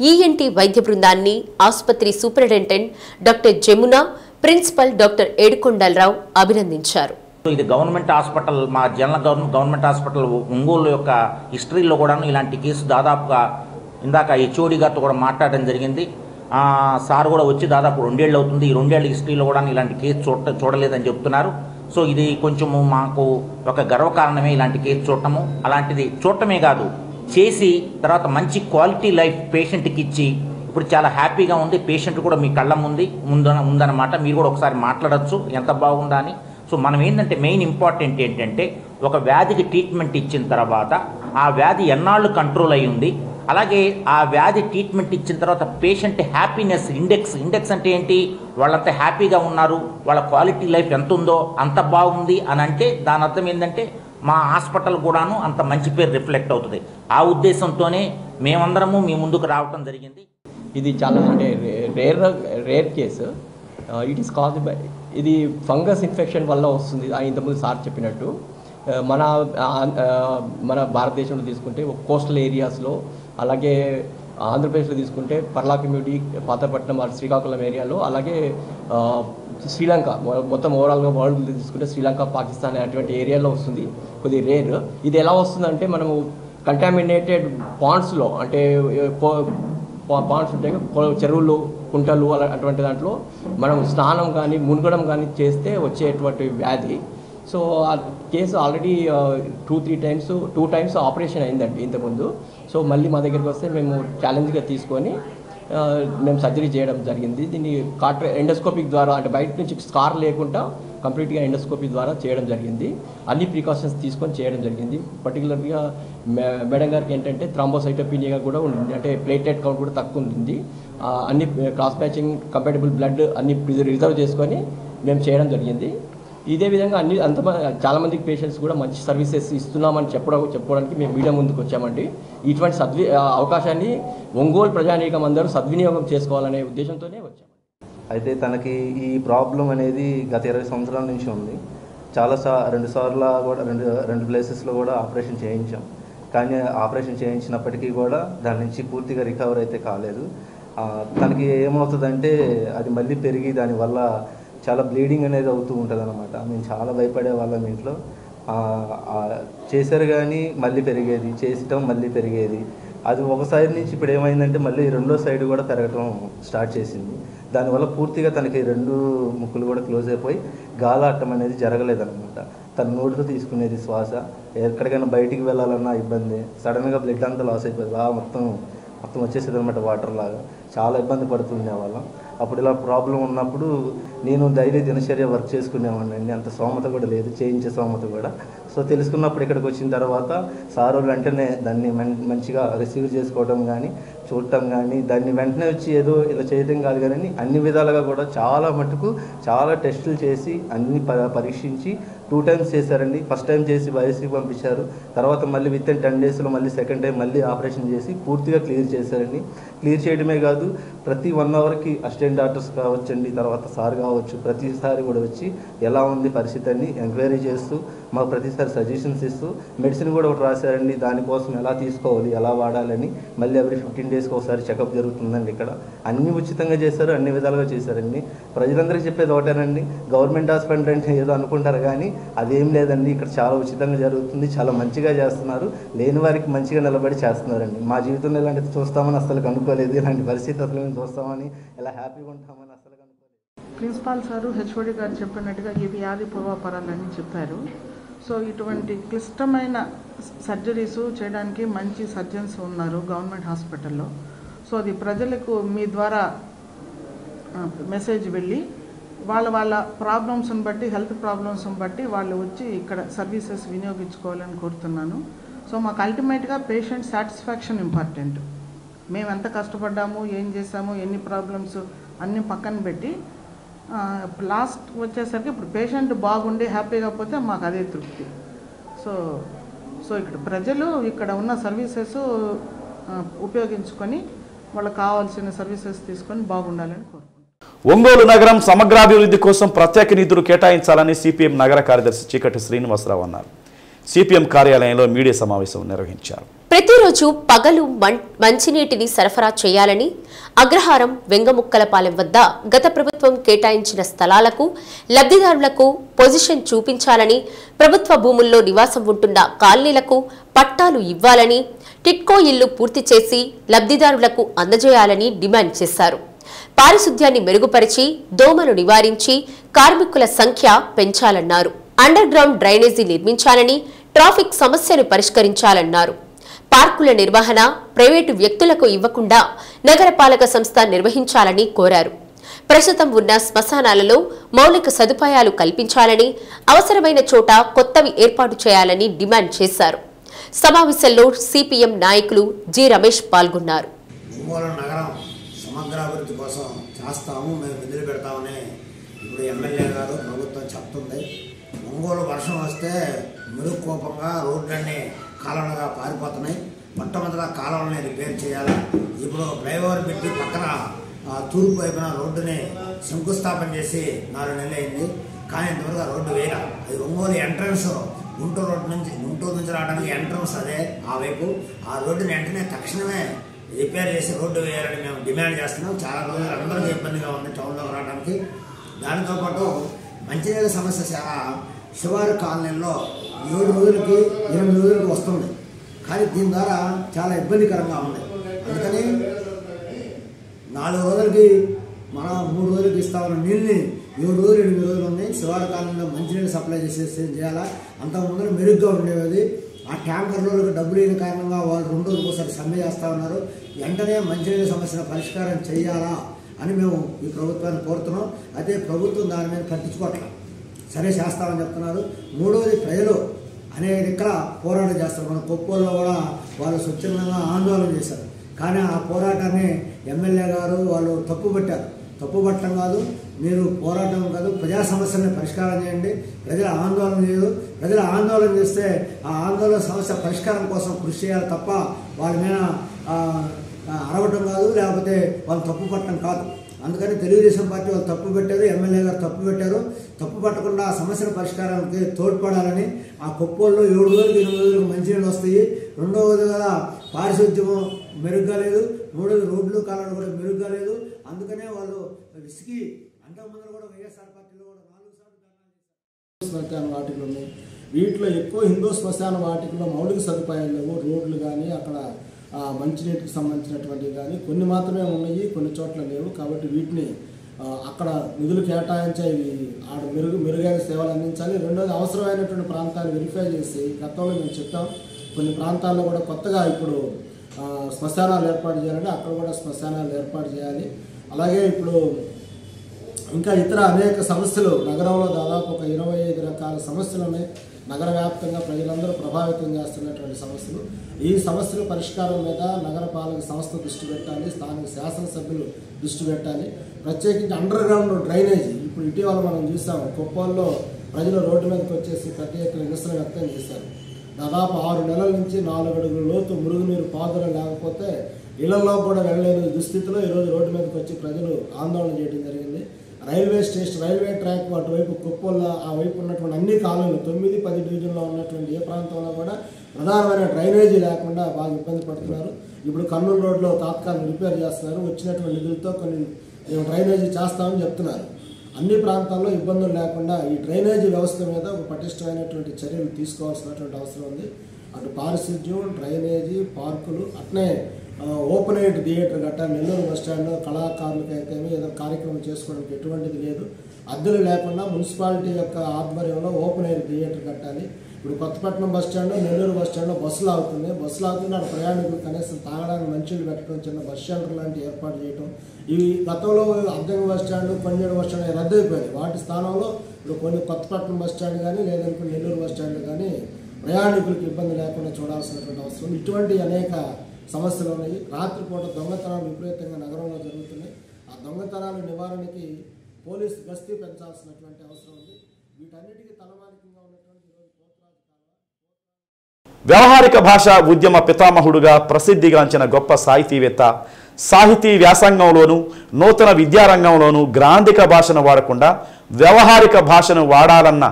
ఈఎన్టీ వైద్య బృందాన్ని ఆసుపత్రి superintendent doctor Jamuna, principal doctor Yedukondalarao అభినందించారు. ఇది గవర్నమెంట్ హాస్పిటల్, మా జనరల్ గవర్నమెంట్ హాస్పిటల్ ఒంగోలు యొక్క హిస్టరీలో కూడా ఇలాంటి కేసు దాదాపుగా ఇందాక హెచ్ఓడి గారితో కూడా మాట్లాడడం జరిగింది. సార్ కూడా వచ్చి దాదాపు 2 ఏళ్ళు అవుతుంది. ఈ 2 ఏళ్ళ హిస్టరీలో కూడా ఇలాంటి కేసు చూడలేదని చెప్తున్నారు. సో ఇది కొంచెము మాకు ఒక గర్వకారణమే ఇలాంటి కేసు చూడటము. అలాంటిది చూడటమే కాదు, చేసి తర్వాత మంచి క్వాలిటీ లైఫ్ పేషెంట్కి ఇచ్చి ఇప్పుడు చాలా హ్యాపీగా ఉంది. పేషెంట్ కూడా మీ కళ్ళ ఉందన్నమాట. మీరు కూడా ఒకసారి మాట్లాడచ్చు ఎంత బాగుందా అని. సో మనం ఏంటంటే మెయిన్ ఇంపార్టెంట్ ఏంటంటే ఒక వ్యాధికి ట్రీట్మెంట్ ఇచ్చిన తర్వాత ఆ వ్యాధి ఎన్నాళ్ళు కంట్రోల్ అయి ఉంది, అలాగే ఆ వ్యాధి ట్రీట్మెంట్ ఇచ్చిన తర్వాత పేషెంట్ హ్యాపీనెస్ ఇండెక్స్ అంటే ఏంటి, వాళ్ళంతా హ్యాపీగా ఉన్నారు, వాళ్ళ క్వాలిటీ లైఫ్ ఎంత ఉందో అంత బాగుంది అని అంటే దాని అర్థం ఏంటంటే మా హాస్పిటల్ కూడాను అంత మంచి పేరు రిఫ్లెక్ట్ అవుతుంది. ఆ ఉద్దేశంతోనే మేమందరము మీ ముందుకు రావటం జరిగింది. ఇది చాలా అంటే rare case. It is caused by ఇది ఫంగస్ ఇన్ఫెక్షన్ వల్ల వస్తుంది. ఇంతకుముందు సార్ చెప్పినట్టు మన భారతదేశంలో తీసుకుంటే కోస్టల్ ఏరియాస్లో, అలాగే ఆంధ్రప్రదేశ్లో తీసుకుంటే పర్లాకిమ్యూడి, పాతపట్నం, శ్రీకాకుళం ఏరియాలో, అలాగే శ్రీలంక మొత్తం ఓవరాల్గా వరల్డ్ తీసుకుంటే శ్రీలంక, పాకిస్తాన్ అటువంటి ఏరియాలో వస్తుంది. కొద్దిగా రేర్. ఇది ఎలా వస్తుందంటే మనము కంటామినేటెడ్ పాండ్స్లో, అంటే పాండ్స్ ఉంటాయి, చెరువులు, కుంటలు అటువంటి దాంట్లో మనం స్నానం కానీ మునగడం కానీ చేస్తే వచ్చేటువంటి వ్యాధి. సో ఆ కేసు ఆల్రెడీ 2 టైమ్స్ ఆపరేషన్ అయిందండి ఇంతకుముందు. సో మళ్ళీ మా దగ్గరికి వస్తే మేము ఛాలెంజ్గా తీసుకొని మేము సర్జరీ చేయడం జరిగింది. దీన్ని ఎండోస్కోపిక్ ద్వారా, అంటే బయట నుంచి స్కార్ లేకుండా కంప్లీట్గా ఎండోస్కోపీ ద్వారా చేయడం జరిగింది. అన్ని ప్రికాషన్స్ తీసుకొని చేయడం జరిగింది. పర్టికులర్గా మేడం గారికి ఏంటంటే థ్రాంబోసైటోపీనియా కూడా ఉంటుంది, అంటే ప్లేటెట్ కౌంట్ కూడా తక్కువ ఉంటుంది. అన్ని క్రాస్ మ్యాచింగ్ కంపాటబుల్ బ్లడ్ అన్ని రిజర్వ్ చేసుకొని మేము చేయడం జరిగింది. ఇదే విధంగా చాలామందికి పేషెంట్స్ కూడా మంచి సర్వీసెస్ ఇస్తున్నామని చెప్పుకోవడానికి మేము మీడియా ముందుకు వచ్చామండి. ఇటువంటి అవకాశాన్ని ఒంగోలు ప్రజానీకం అందరూ సద్వినియోగం చేసుకోవాలనే ఉద్దేశంతోనే వచ్చాం. అయితే తనకి ఈ ప్రాబ్లం అనేది గత 20 సంవత్సరాల నుంచి ఉంది. 2 సార్లు కూడా రెండు ప్లేసెస్లో కూడా ఆపరేషన్ చేయించాం. కానీ ఆపరేషన్ చేయించినప్పటికీ కూడా దాని నుంచి పూర్తిగా రికవర్ అయితే కాలేదు. తనకి ఏమవుతుందంటే అది మళ్ళీ పెరిగి దానివల్ల చాలా బ్లీడింగ్ అనేది అవుతూ ఉంటుంది అన్నమాట. మేము చాలా భయపడే వాళ్ళం ఇంట్లో. చేశారు కానీ మళ్ళీ పెరిగేది, చేసటం మళ్ళీ పెరిగేది. అది ఒక సైడ్ నుంచి ఇప్పుడు ఏమైందంటే మళ్ళీ రెండో సైడ్ కూడా పెరగటం స్టార్ట్ చేసింది. దానివల్ల పూర్తిగా తనకి 2 ముక్కులు కూడా క్లోజ్ అయిపోయి గాలాటం అనేది జరగలేదన్నమాట. తన నోటితో తీసుకునేది శ్వాస. ఎక్కడికైనా బయటికి వెళ్ళాలన్నా ఇబ్బంది. సడన్గా బ్లడ్ అంతా లాస్ అయిపోతుంది, మొత్తం వచ్చేసేది అనమాట వాటర్ లాగా. చాలా ఇబ్బంది పడుతుండే వాళ్ళం. అప్పుడు ఇలా ప్రాబ్లం ఉన్నప్పుడు నేను డైలీ దినచర్య వర్క్ చేసుకునేవాడిని. అంత స్తోమత కూడా లేదు, చేయించే స్తోమత కూడా. సో తెలుసుకున్నప్పుడు ఇక్కడికి వచ్చిన తర్వాత సార్ వెంటనే దాన్ని మంచిగా రిసీవ్ చేసుకోవడం కానీ, చూడటం కానీ, దాన్ని వెంటనే వచ్చి ఏదో ఇలా చేయడం కాదు కానీ అన్ని విధాలుగా కూడా చాలా మటుకు చాలా టెస్టులు చేసి అన్ని పరీక్షించి 2 times చేశారండి. ఫస్ట్ టైం చేసి బయోప్సీకి పంపించారు. తర్వాత మళ్ళీ విత్ ఇన్ 10 daysలో మళ్ళీ సెకండ్ టైం మళ్ళీ ఆపరేషన్ చేసి పూర్తిగా క్లియర్ చేశారండి. క్లియర్ చేయడమే కాదు, ప్రతి 1 hourకి అసిస్టెంట్ డాక్టర్స్ కావచ్చండి, తర్వాత సార్ కావచ్చు, ప్రతిసారి కూడా వచ్చి ఎలా ఉంది పరిస్థితి అని ఎంక్వైరీ చేస్తూ మాకు ప్రతిసారి సజెషన్స్ ఇస్తూ మెడిసిన్ కూడా ఒకటి రాశారండి. దానికోసం ఎలా తీసుకోవాలి, ఎలా వాడాలని మళ్ళీ ఎవ్రీ 15 daysకి ఒకసారి చెకప్ జరుగుతుందండి. ఇక్కడ అన్ని ఉచితంగా చేశారు, అన్ని విధాలుగా చేశారండి. ప్రజలందరికీ చెప్పేది ఒకటేనండి, గవర్నమెంట్ హాస్పిటల్ అంటే ఏదో అనుకుంటారు కానీ అదేం లేదండి. ఇక్కడ చాలా ఉచితంగా జరుగుతుంది, చాలా మంచిగా చేస్తున్నారు, లేని వారికి మంచిగా నిలబడి చేస్తున్నారండి. మా జీవితంలో ఇలాంటిది చూస్తామని అసలు అనుకోలేదు, ఇలాంటి పరిస్థితి అసలు మేము చూస్తామని, ఇలా హ్యాపీగా ఉంటామని అసలు అనుకోలేదు. ప్రిన్సిపాల్ సారు హెచ్ఓడి గారు చెప్పినట్టుగా ఈ వ్యాధి పూర్వాపరాలని చెప్పారు. సో ఇటువంటి క్లిష్టమైన సర్జరీస్ చేయడానికి మంచి సర్జన్స్ ఉన్నారు గవర్నమెంట్ హాస్పిటల్లో. సో అది ప్రజలకు మీ ద్వారా మెసేజ్ వెళ్ళి వాళ్ళ ప్రాబ్లమ్స్ని బట్టి, హెల్త్ ప్రాబ్లమ్స్ని బట్టి వాళ్ళు వచ్చి ఇక్కడ సర్వీసెస్ వినియోగించుకోవాలని కోరుతున్నాను. సో మాకు అల్టిమేట్గా పేషెంట్ సాటిస్ఫాక్షన్ ఇంపార్టెంట్. మేము ఎంత కష్టపడ్డాము, ఏం చేసాము, ఎన్ని ప్రాబ్లమ్స్ అన్నీ పక్కన పెట్టి లాస్ట్ వచ్చేసరికి ఇప్పుడు పేషెంట్ బాగుండి హ్యాపీగా పోతే మాకు అదే తృప్తి. సో ఇక్కడ ప్రజలు ఇక్కడ ఉన్న సర్వీసెస్ ఉపయోగించుకొని వాళ్ళకి కావాల్సిన సర్వీసెస్ తీసుకొని బాగుండాలని కోరుకుంటున్నాను. ఒంగోలు నగరం సమగ్రాభివృద్ధి కోసం ప్రత్యేక నిధులు కేటాయించాలని సిపిఎం నగర కార్యదర్శి చీకటి శ్రీనివాసరావు అన్నారు. సిపిఎం కార్యాలయంలో మీడియా సమావేశం నిర్వహించారు. ప్రతిరోజు పగలు మంచినీటిని సరఫరా చేయాలని, అగ్రహారం వెంగముక్కలపాలెం వద్ద గత ప్రభుత్వం కేటాయించిన స్థలాలకు లబ్ధిదారులకు పొజిషన్ చూపించాలని, ప్రభుత్వ భూముల్లో నివాసం ఉంటున్న కాలనీలకు పట్టాలు ఇవ్వాలని, టిట్కో ఇల్లు పూర్తి చేసి లబ్ధిదారులకు అందజేయాలని డిమాండ్ చేశారు. పారిశుద్ధ్యాన్ని మెరుగుపరిచి దోమలు నివారించి కార్మికుల సంఖ్య పెంచాలన్నారు. అండర్ గ్రౌండ్ డ్రైనేజీ నిర్మించాలని, ట్రాఫిక్ సమస్యను పరిష్కరించాలన్నారు. పార్కుల నిర్వహణ ప్రైవేటు వ్యక్తులకు ఇవ్వకుండా నగరపాలక సంస్థ నిర్వహించాలని కోరారు. ప్రస్తుతం ఉన్న శ్మశానాలలో మౌలిక సదుపాయాలు కల్పించాలని, అవసరమైన చోట కొత్తవి ఏర్పాటు చేయాలని డిమాండ్ చేశారు. సమావేశంలో సిపిఎం నాయకులు జి రమేష్ పాల్గొన్నారు. సమగ్రాభివృద్ధి కోసం చేస్తాము, మేము నిధులు పెడతామని ఇప్పుడు ఎమ్మెల్యే గారు ప్రభుత్వం చెప్తుంది. ఒంగోలు వర్షం వస్తే మెరుగుకోపంగా రోడ్లన్నీ కాలువలుగా పారిపోతున్నాయి. మొట్టమొదటిగా కాలువలని రిపేర్ చేయాలి. ఇప్పుడు ఫ్లైఓవర్ పెట్టి పక్కన తూర్పు వైపున రోడ్డుని శంకుస్థాపన చేసి 4 నెలలు అయింది, కానీ ఇంతవరకు రోడ్డు వేయాలి. అది ఒంగోలు ఎంట్రన్స్ గుంటూరు నుంచి రావడానికి ఎంట్రన్స్ అదే ఆ వైపు. ఆ రోడ్డుని వెంటనే తక్షణమే రిపేర్ చేసి రోడ్డు వేయాలని మేము డిమాండ్ చేస్తున్నాం. చాలా రోజులు అందరికీ ఇబ్బందిగా ఉంది టౌన్లోకి రావడానికి. దానితో పాటు మంచినీళ్ళ సమస్య చాలా శివారు కాలనీల్లో 7 రోజులకి 8 రోజులకి వస్తుంది, కానీ దీని ద్వారా చాలా ఇబ్బందికరంగా ఉంది. అందుకని 4 రోజులకి మనం 3 రోజులకి ఇస్తామన్న నీళ్ళని 7 రోజులు 8 రోజులు ఉంది. శివారు కాలనీలో మంచినీళ్ళు సప్లై చేయాలా, అంతకుముందు మెరుగ్గా ఉండేది. ఆ ట్యాంకర్లకు డబ్బులు లేని కారణంగా వాళ్ళు 2 రోజులకు ఒకసారి సమ్మె చేస్తూ ఉన్నారు. వెంటనే మంచినీళ్ళ సమస్యను పరిష్కారం చేయాలా అని మేము ఈ ప్రభుత్వాన్ని కోరుతున్నాం. అయితే ప్రభుత్వం దాని మీద పట్టించుకోవట్లేదు, సరే చేస్తామని చెప్తున్నారు. 3వది ప్రజలు అనేక ఇక్కడ పోరాటం చేస్తారు. మన కొప్పల్లో కూడా వాళ్ళు స్వచ్ఛందంగా ఆందోళన చేశారు, కానీ ఆ పోరాటాన్ని ఎమ్మెల్యే గారు వాళ్ళు తప్పుపట్టారు. తప్పుపట్టడం కాదు, మీరు పోరాటం కాదు, ప్రజా సమస్యలను పరిష్కారం చేయండి. ప్రజల ఆందోళన చేయదు. ప్రజల ఆందోళన చేస్తే ఆ ఆందోళన సమస్య పరిష్కారం కోసం కృషి చేయాలి తప్ప వాళ్ళ మీద అరవటం కాదు, లేకపోతే వాళ్ళు తప్పు పట్టడం కాదు. అందుకని తెలుగుదేశం పార్టీ వాళ్ళు తప్పు పెట్టారు, ఎమ్మెల్యే గారు తప్పు పెట్టారు. తప్పు పట్టకుండా ఆ సమస్యల పరిష్కారానికి తోడ్పడాలని ఆ కొప్పల్లో 7 రోజులకు 8 రోజులకు మంచినీళ్ళు వస్తాయి. 2వది కదా పారిశుద్ధ్యం మెరుగ్గా లేదు, 3వది రోడ్లు కాలాలు కూడా మెరుగ్గా లేదు. అందుకనే వాళ్ళు విసిగి అంతకుముందు కూడా వైఎస్ఆర్ పార్టీలో కూడా 4 సార్లు శ్మశాన వాటికలు ఉన్నాయి. వీటిలో ఎక్కువ హిందూ శ్మశాన వాటికలో మౌలిక సదుపాయాలు లేవు. రోడ్లు కానీ అక్కడ మంచినీటికి సంబంధించినటువంటివి కానీ కొన్ని మాత్రమే ఉన్నాయి, కొన్ని చోట్ల లేవు. కాబట్టి వీటిని అక్కడ నిధులు కేటాయించి ఆడ మెరుగైన సేవలు అందించాలి. రెండోది అవసరమైనటువంటి ప్రాంతాలు వెరిఫై చేసి, గతంలో మేము చెప్పాం కొన్ని ప్రాంతాల్లో కూడా కొత్తగా ఇప్పుడు శ్మశానాలు ఏర్పాటు చేయాలంటే అక్కడ కూడా శ్మశానాలు ఏర్పాటు చేయాలి. అలాగే ఇప్పుడు ఇంకా ఇతర అనేక సమస్యలు నగరంలో దాదాపు ఒక 25 రకాల సమస్యలు ఉన్నాయి. నగర వ్యాప్తంగా ప్రజలందరూ ప్రభావితం చేస్తున్నటువంటి సమస్యలు. ఈ సమస్యల పరిష్కారం మీద నగరపాలక సంస్థ దృష్టి పెట్టాలి, స్థానిక శాసనసభ్యులు దృష్టి పెట్టాలి. ప్రత్యేకించి అండర్ గ్రౌండ్ డ్రైనేజీ ఇప్పుడు ఇటీవల మనం చూసాము, కుప్పంలో ప్రజలు రోడ్డు మీదకి వచ్చేసి పెద్ద ఎత్తున నిరసన వ్యక్తం చేశారు. దాదాపు 6 నెలల నుంచి 4 అడుగుల లోతు మురుగునీరు పాదులు లేకపోతే ఇళ్లలో కూడా వెళ్ళలేని దుస్థితిలో ఈరోజు రోడ్డు మీదకి వచ్చి ప్రజలు ఆందోళన చేయడం జరిగింది. రైల్వే స్టేషన్, రైల్వే ట్రాక్ అటువైపు కుప్పల్లో ఆ వైపు ఉన్నటువంటి అన్ని కాలనీలు 9, 10 డివిజన్లో ఉన్నటువంటి ఏ ప్రాంతంలో కూడా ప్రధానమైన డ్రైనేజీ లేకుండా బాగా ఇబ్బంది పడుతున్నారు. ఇప్పుడు కర్నూలు రోడ్లో తాత్కాలిక రిపేర్ చేస్తున్నారు. వచ్చినటువంటి నిధులతో కొన్ని డ్రైనేజీ చేస్తామని చెప్తున్నారు. అన్ని ప్రాంతాల్లో ఇబ్బందులు లేకుండా ఈ డ్రైనేజీ వ్యవస్థ మీద ఒక పటిష్టమైనటువంటి చర్యలు తీసుకోవాల్సినటువంటి అవసరం ఉంది. అటు పారిశుద్ధ్యం, డ్రైనేజీ, పార్కులు, అట్నే ఓపెన్ ఎయిర్ థియేటర్ కట్టాలి. నెల్లూరు బస్టాండ్లో కళాకారులకు అయితే ఏదో కార్యక్రమం చేసుకోవడానికి ఎటువంటిది లేదు. అద్దెలు లేకుండా మున్సిపాలిటీ యొక్క ఆధ్వర్యంలో ఓపెన్ ఎయిర్ థియేటర్ కట్టాలి. ఇప్పుడు కొత్తపట్నం బస్టాండ్, నెల్లూరు బస్టాండ్లో బస్సులు ఆగుతున్నాయి. బస్సులు ఆగుతున్న ప్రయాణికులు కనీసం తాగడానికి మంచినీళ్ళు పెట్టడం, చిన్న బస్ షెల్టర్ లాంటివి ఏర్పాటు చేయడం. ఇవి గతంలో అద్దెం బస్టాండ్, పన్నెండు బస్టాండ్ రద్దు అయిపోయాయి. వాటి స్థానంలో ఇప్పుడు కొన్ని కొత్తపట్నం బస్టాండ్ కానీ లేదంటే నెల్లూరు బస్టాండ్ కానీ ప్రయాణికులకు ఇబ్బంది లేకుండా చూడాల్సినటువంటి అవసరం. ఇటువంటి అనేక సమస్యలు ఉన్నాయి. రాత్రిపూట దొంగతనాలు విపరీతంగా నగరంలో జరుగుతున్నాయి. ఆ దొంగతనాల నివారణకి పోలీసు గస్తీ పెంచాల్సినటువంటి అవసరం ఉంది. వీటన్నిటికీ తలమానికంగా ఉన్నటువంటి వ్యవహారిక భాష ఉద్యమ పితామహుడుగా ప్రసిద్ధిగాంచిన గొప్ప సాహితీవేత్త, సాహితీ వ్యాసంగంలోనూ నూతన విద్యారంగంలోనూ గ్రాంధిక భాషను వాడకుండా వ్యవహారిక భాషను వాడాలన్న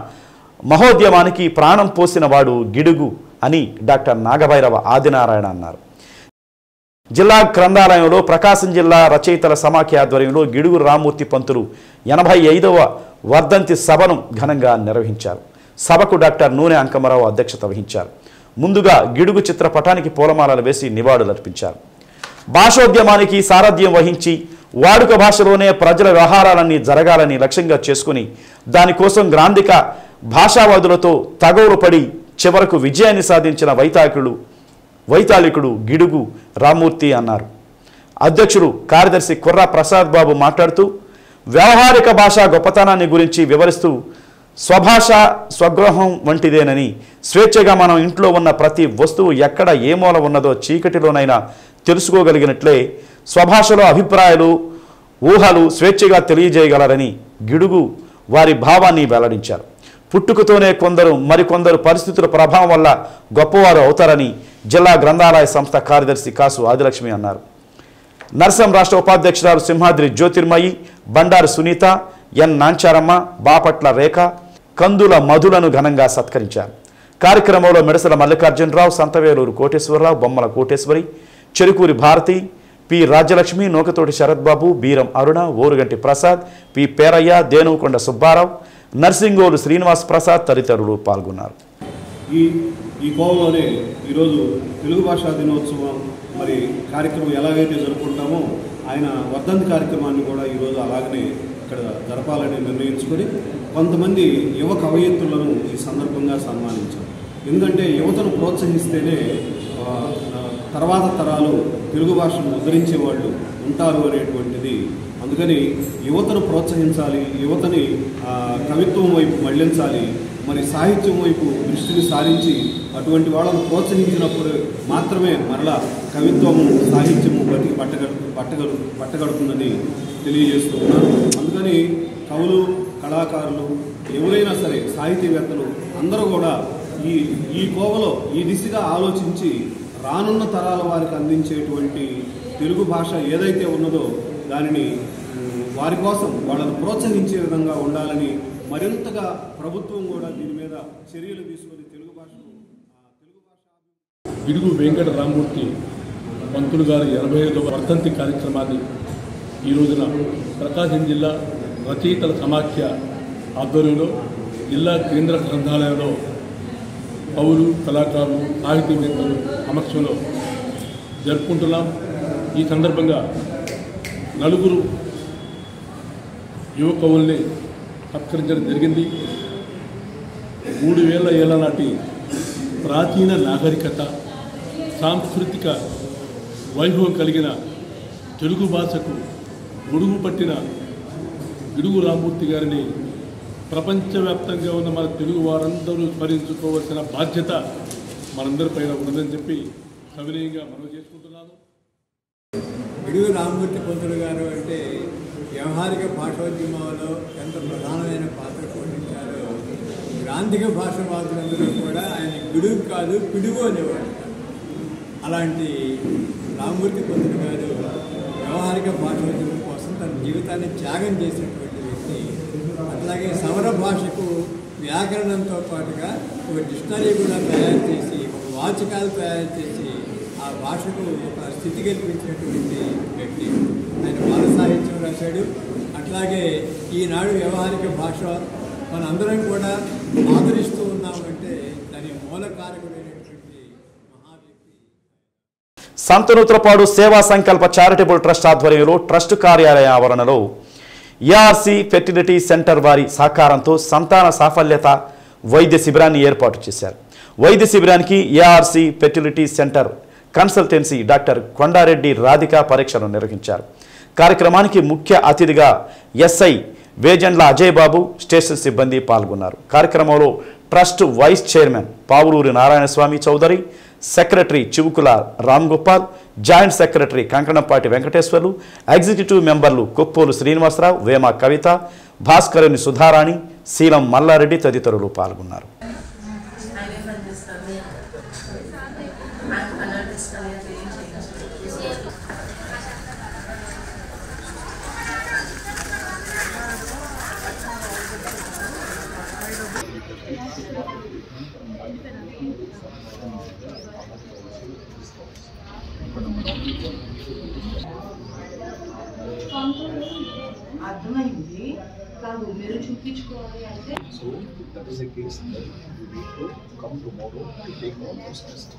మహోద్యమానికి ప్రాణం పోసిన వాడు గిడుగు అని డాక్టర్ నాగభైరవ ఆదినారాయణ అన్నారు. జిల్లా గ్రంథాలయంలో ప్రకాశం జిల్లా రచయితల సమాఖ్య ఆధ్వర్యంలో గిడుగు రామ్మూర్తి పంతులు 85వ వర్ధంతి సభను ఘనంగా నిర్వహించారు. సభకు డాక్టర్ నూనె అంకమరావు అధ్యక్షత వహించారు. ముందుగా గిడుగు చిత్రపటానికి పూలమాలలు వేసి నివాళులర్పించారు. భాషోద్యమానికి సారథ్యం వహించి వాడుక భాషలోనే ప్రజల వ్యవహారాలన్నీ జరగాలని లక్ష్యంగా చేసుకుని దానికోసం గ్రాంధిక భాషావాదులతో తగవులు పడి చివరకు విజయాన్ని సాధించిన వైతాళికుడు గిడుగు రామ్మూర్తి అన్నారు. అధ్యక్షుడు కార్యదర్శి కుర్రా ప్రసాద్ బాబు మాట్లాడుతూ వ్యవహారిక భాషా గొప్పతనాన్ని గురించి వివరిస్తూ స్వభాష స్వగృహం వంటిదేనని, స్వేచ్ఛగా మనం ఇంట్లో ఉన్న ప్రతి వస్తువు ఎక్కడ ఏ మూల ఉన్నదో చీకటిలోనైనా తెలుసుకోగలిగినట్లే స్వభాషలో అభిప్రాయాలు, ఊహలు స్వేచ్ఛగా తెలియజేయగలరని గిడుగు వారి భావాన్ని వెల్లడించారు. పుట్టుకతోనే మరికొందరు పరిస్థితుల ప్రభావం వల్ల గొప్పవారు అవుతారని జిల్లా గ్రంథాలయ సంస్థ కార్యదర్శి కాసు ఆదిలక్ష్మి అన్నారు. నర్సం రాష్ట్ర ఉపాధ్యక్షురాలు సింహాద్రి జ్యోతిర్మయి, బండారు సునీత, ఎన్ నాంచారమ్మ, బాపట్ల రేఖ, కందుల మధులను ఘనంగా సత్కరించారు. కార్యక్రమంలో మెడసల మల్లికార్జునరావు, సంతవేలూరు కోటేశ్వరరావు, బొమ్మల కోటేశ్వరి, చెరుకూరి భారతి, పి రాజ్యలక్ష్మి, నూకతోటి శరత్బాబు, బీరం అరుణ, ఓరుగంటి ప్రసాద్, పి పేరయ్య, దేనుకొండ సుబ్బారావు, నర్సింగోలు శ్రీనివాస్ ప్రసాద్ తదితరులు పాల్గొన్నారు. ఈ కోవలోనే ఈరోజు తెలుగు భాషా దినోత్సవం మరి కార్యక్రమం ఎలాగైతే జరుపుకుంటామో ఆయన వర్ధంతి కార్యక్రమాన్ని కూడా ఈరోజు అలాగనే ఇక్కడ జరపాలని నిర్ణయించుకొని కొంతమంది యువ కవయిత్రులను ఈ సందర్భంగా సన్మానించారు. ఎందుకంటే యువతను ప్రోత్సహిస్తేనే తర్వాత తరాలు తెలుగు భాషను ఉద్ధరించే వాళ్ళు ఉంటారు అనేటువంటిది. అందుకని యువతను ప్రోత్సహించాలి, యువతని కవిత్వం వైపు మళ్లించాలి, మరి సాహిత్యం వైపు దృష్టిని సారించి అటువంటి వాళ్ళను ప్రోత్సహించినప్పుడు మాత్రమే మరలా కవిత్వము సాహిత్యము బతికి పట్టగడుతుందని తెలియజేస్తున్నాను. అందుకని కవులు, కళాకారులు ఎవరైనా సరే సాహితీవేత్తలు అందరూ కూడా ఈ కోవలో ఈ దిశగా ఆలోచించి రానున్న తరాల వారికి అందించేటువంటి తెలుగు భాష ఏదైతే ఉన్నదో దానిని వారి కోసం వాళ్ళను ప్రోత్సహించే విధంగా ఉండాలని మరింతగా ప్రభుత్వం కూడా దీని మీద చర్యలు తీసుకొని తెలుగు భాషను గిడుగు వెంకట రామ్మూర్తి పంతులు గారి 85వ వర్ధంతి కార్యక్రమాన్ని ఈ రోజున ప్రకాశం జిల్లా రచయితల సమాఖ్య ఆధ్వర్యంలో జిల్లా కేంద్ర గ్రంథాలయంలో కవులు, కళాకారులు, సాహితీవేత్తలు సమక్షంలో జరుపుకుంటున్నాం. ఈ సందర్భంగా నలుగురు యువ కవుల్ని సత్కరించడం జరిగింది. 3000 ఏళ్ల నాటి ప్రాచీన నాగరికత, సాంస్కృతిక వైభవం కలిగిన తెలుగు భాషకు గొడుగు పట్టిన గిడుగు రామ్మూర్తి గారిని ప్రపంచవ్యాప్తంగా ఉన్న మన తెలుగు వారందరూ స్మరించుకోవాల్సిన బాధ్యత మనందరిపైన ఉన్నదని చెప్పి సవినయంగా మనవి చేసుకుంటున్నాను. గిడుగు రామ్మూర్తి పంతులు గారు అంటే వ్యవహారిక భాషోద్యమంలో ఎంత ప్రధానమైన పాత్ర పోషించారో, గ్రాంధిక భాషవాదులందరూ కూడా ఆయన గిడుగు కాదు పిడుగు అనేవాడు. అలాంటి రామ్మూర్తి పంతులు గారు వ్యవహారిక భాషోద్యమం కోసం తన జీవితాన్ని త్యాగం చేసినటువంటి వ్యక్తి. అట్లాగే సమర భాషకు వ్యాకరణంతో పాటుగా ఒక డిక్షనరీ కూడా తయారు చేసి, ఒక వాచకాలు తయారు చేసి ఆ భాషకు ఒక స్థితి కల్పించినటువంటి వ్యక్తి. ఆయన బాల సాహిత్యం రాశాడు. అట్లాగే ఈనాడు వ్యవహారిక భాష మనందరం కూడా ఆదరిస్తూ ఉన్నామంటే దాని మూలకారకుడైనటువంటి సంతనూతలపాడు సేవా సంకల్ప చారిటబుల్ ట్రస్ట్ ఆధ్వర్యంలో ట్రస్ట్ కార్యాలయ ఆవరణలో ఏఆర్సీ ఫెర్టిలిటీ సెంటర్ వారి సహకారంతో సంతాన సాఫల్యత వైద్య శిబిరాన్ని ఏర్పాటు చేశారు. వైద్య శిబిరానికి ARC fertility centre consultancy doctor Kondareddy Radhika పరీక్షలు నిర్వహించారు. కార్యక్రమానికి ముఖ్య అతిథిగా ఎస్ఐ వేజండ్ల అజయ్ బాబు, స్టేషన్ సిబ్బంది పాల్గొన్నారు. కార్యక్రమంలో trust vice chairman Pavuluri Narayanaswamy Chowdary, secretary Chivukula Ram Gopal, joint secretary Kankanampati Venkateswarlu, executive మెంబర్లు కొప్పోలు శ్రీనివాసరావు, వేమ కవిత, భాస్కరుని సుధారాణి, శీలం మల్లారెడ్డి తదితరులు పాల్గొన్నారు. అర్థమైంది కాదు, మీరు చూపించుకోవాలి అంటే So that is a case that you need to come tomorrow to take all those tests.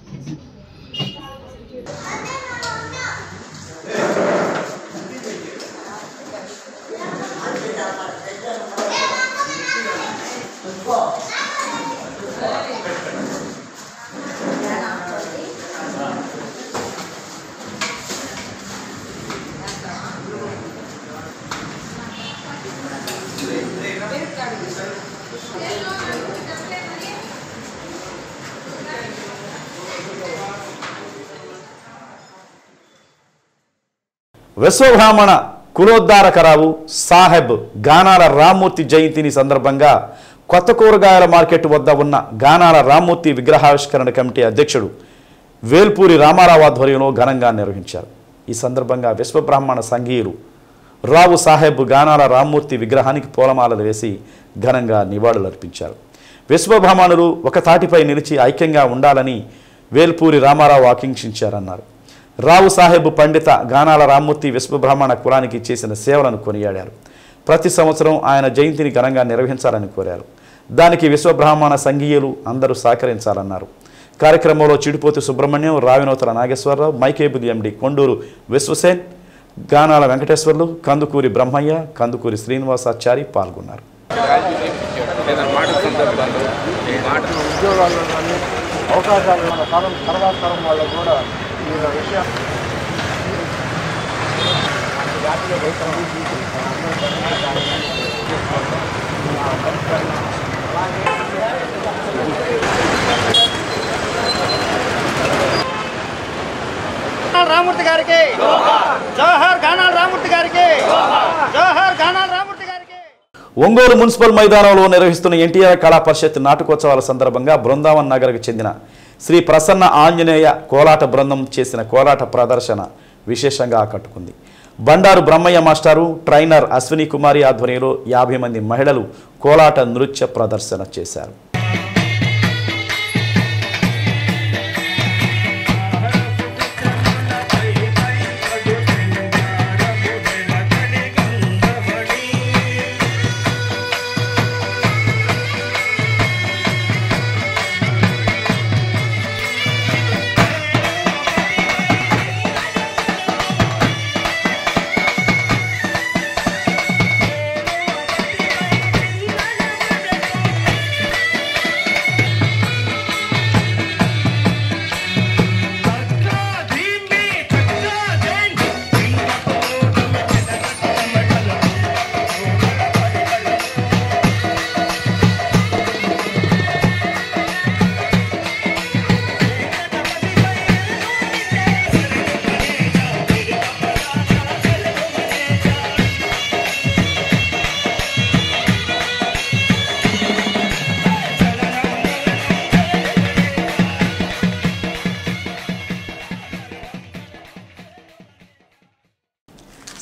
Vishwabrahmana కులోద్ధారకరావు Saheb గానాల Rammurthy జయంతిని సందర్భంగా కొత్త కూరగాయల మార్కెట్ వద్ద ఉన్న గానాల రామ్మూర్తి విగ్రహావిష్కరణ కమిటీ అధ్యక్షుడు వేల్పూరి రామారావు ఆధ్వర్యంలో ఘనంగా నిర్వహించారు. ఈ సందర్భంగా విశ్వబ్రాహ్మణ సంఘీయులు రావు సాహెబ్ గానాల రామ్మూర్తి విగ్రహానికి పూలమాలలు వేసి ఘనంగా నివాళులర్పించారు. విశ్వబ్రాహ్మణులు ఒక తాటిపై నిలిచి ఐక్యంగా ఉండాలని వేల్పూరి రామారావు ఆకాంక్షించారన్నారు. రావు సాహెబ్ పండిత గానాల రామ్మూర్తి విశ్వబ్రాహ్మణ కులానికి చేసిన సేవలను కొనియాడారు. ప్రతి సంవత్సరం ఆయన జయంతిని ఘనంగా నిర్వహించాలని కోరారు. దానికి విశ్వబ్రాహ్మణ సంఘీయులు అందరూ సహకరించాలన్నారు. కార్యక్రమంలో చిడిపోతు సుబ్రహ్మణ్యం, రావినోతల నాగేశ్వరరావు, మైకేబుల్ ఎండి కొండూరు విశ్వసేన్, గానాల వెంకటేశ్వర్లు, కందుకూరి బ్రహ్మయ్య, కందుకూరి శ్రీనివాసాచారి పాల్గొన్నారు. రామూర్తి గారికి జోహార్, గానాల రామూర్తి గారికి జోహార్, గానాల రామూర్తి గారికి. ఒంగోలు మున్సిపల్ మైదానంలో నిర్వహిస్తున్న ఎన్టీఆర్ కళా పరిషత్ నాటకోత్సవాల సందర్భంగా బృందావన్ నగర్కు చెందిన శ్రీ ప్రసన్న ఆంజనేయ కోలాట బృందం చేసిన కోలాట ప్రదర్శన విశేషంగా ఆకట్టుకుంది. బండారు బ్రహ్మయ్య మాస్టారు, ట్రైనర్ అశ్విని కుమారి ఆధ్వర్యంలో 50 మంది మహిళలు కోలాట నృత్య ప్రదర్శన చేశారు.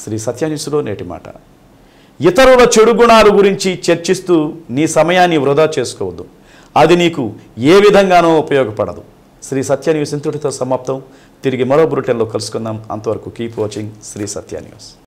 శ్రీ సత్య న్యూస్లో నేటి మాట. ఇతరుల చెడు గుణాల గురించి చర్చిస్తూ నీ సమయాన్ని వృధా చేసుకోవద్దు. అది నీకు ఏ విధంగానూ ఉపయోగపడదు. శ్రీ సత్య న్యూస్ ఇంతటితో సమాప్తం. తిరిగి మరో బులెటిన్లో కలుసుకుందాం. అంతవరకు కీప్ వాచింగ్ శ్రీ సత్య న్యూస్.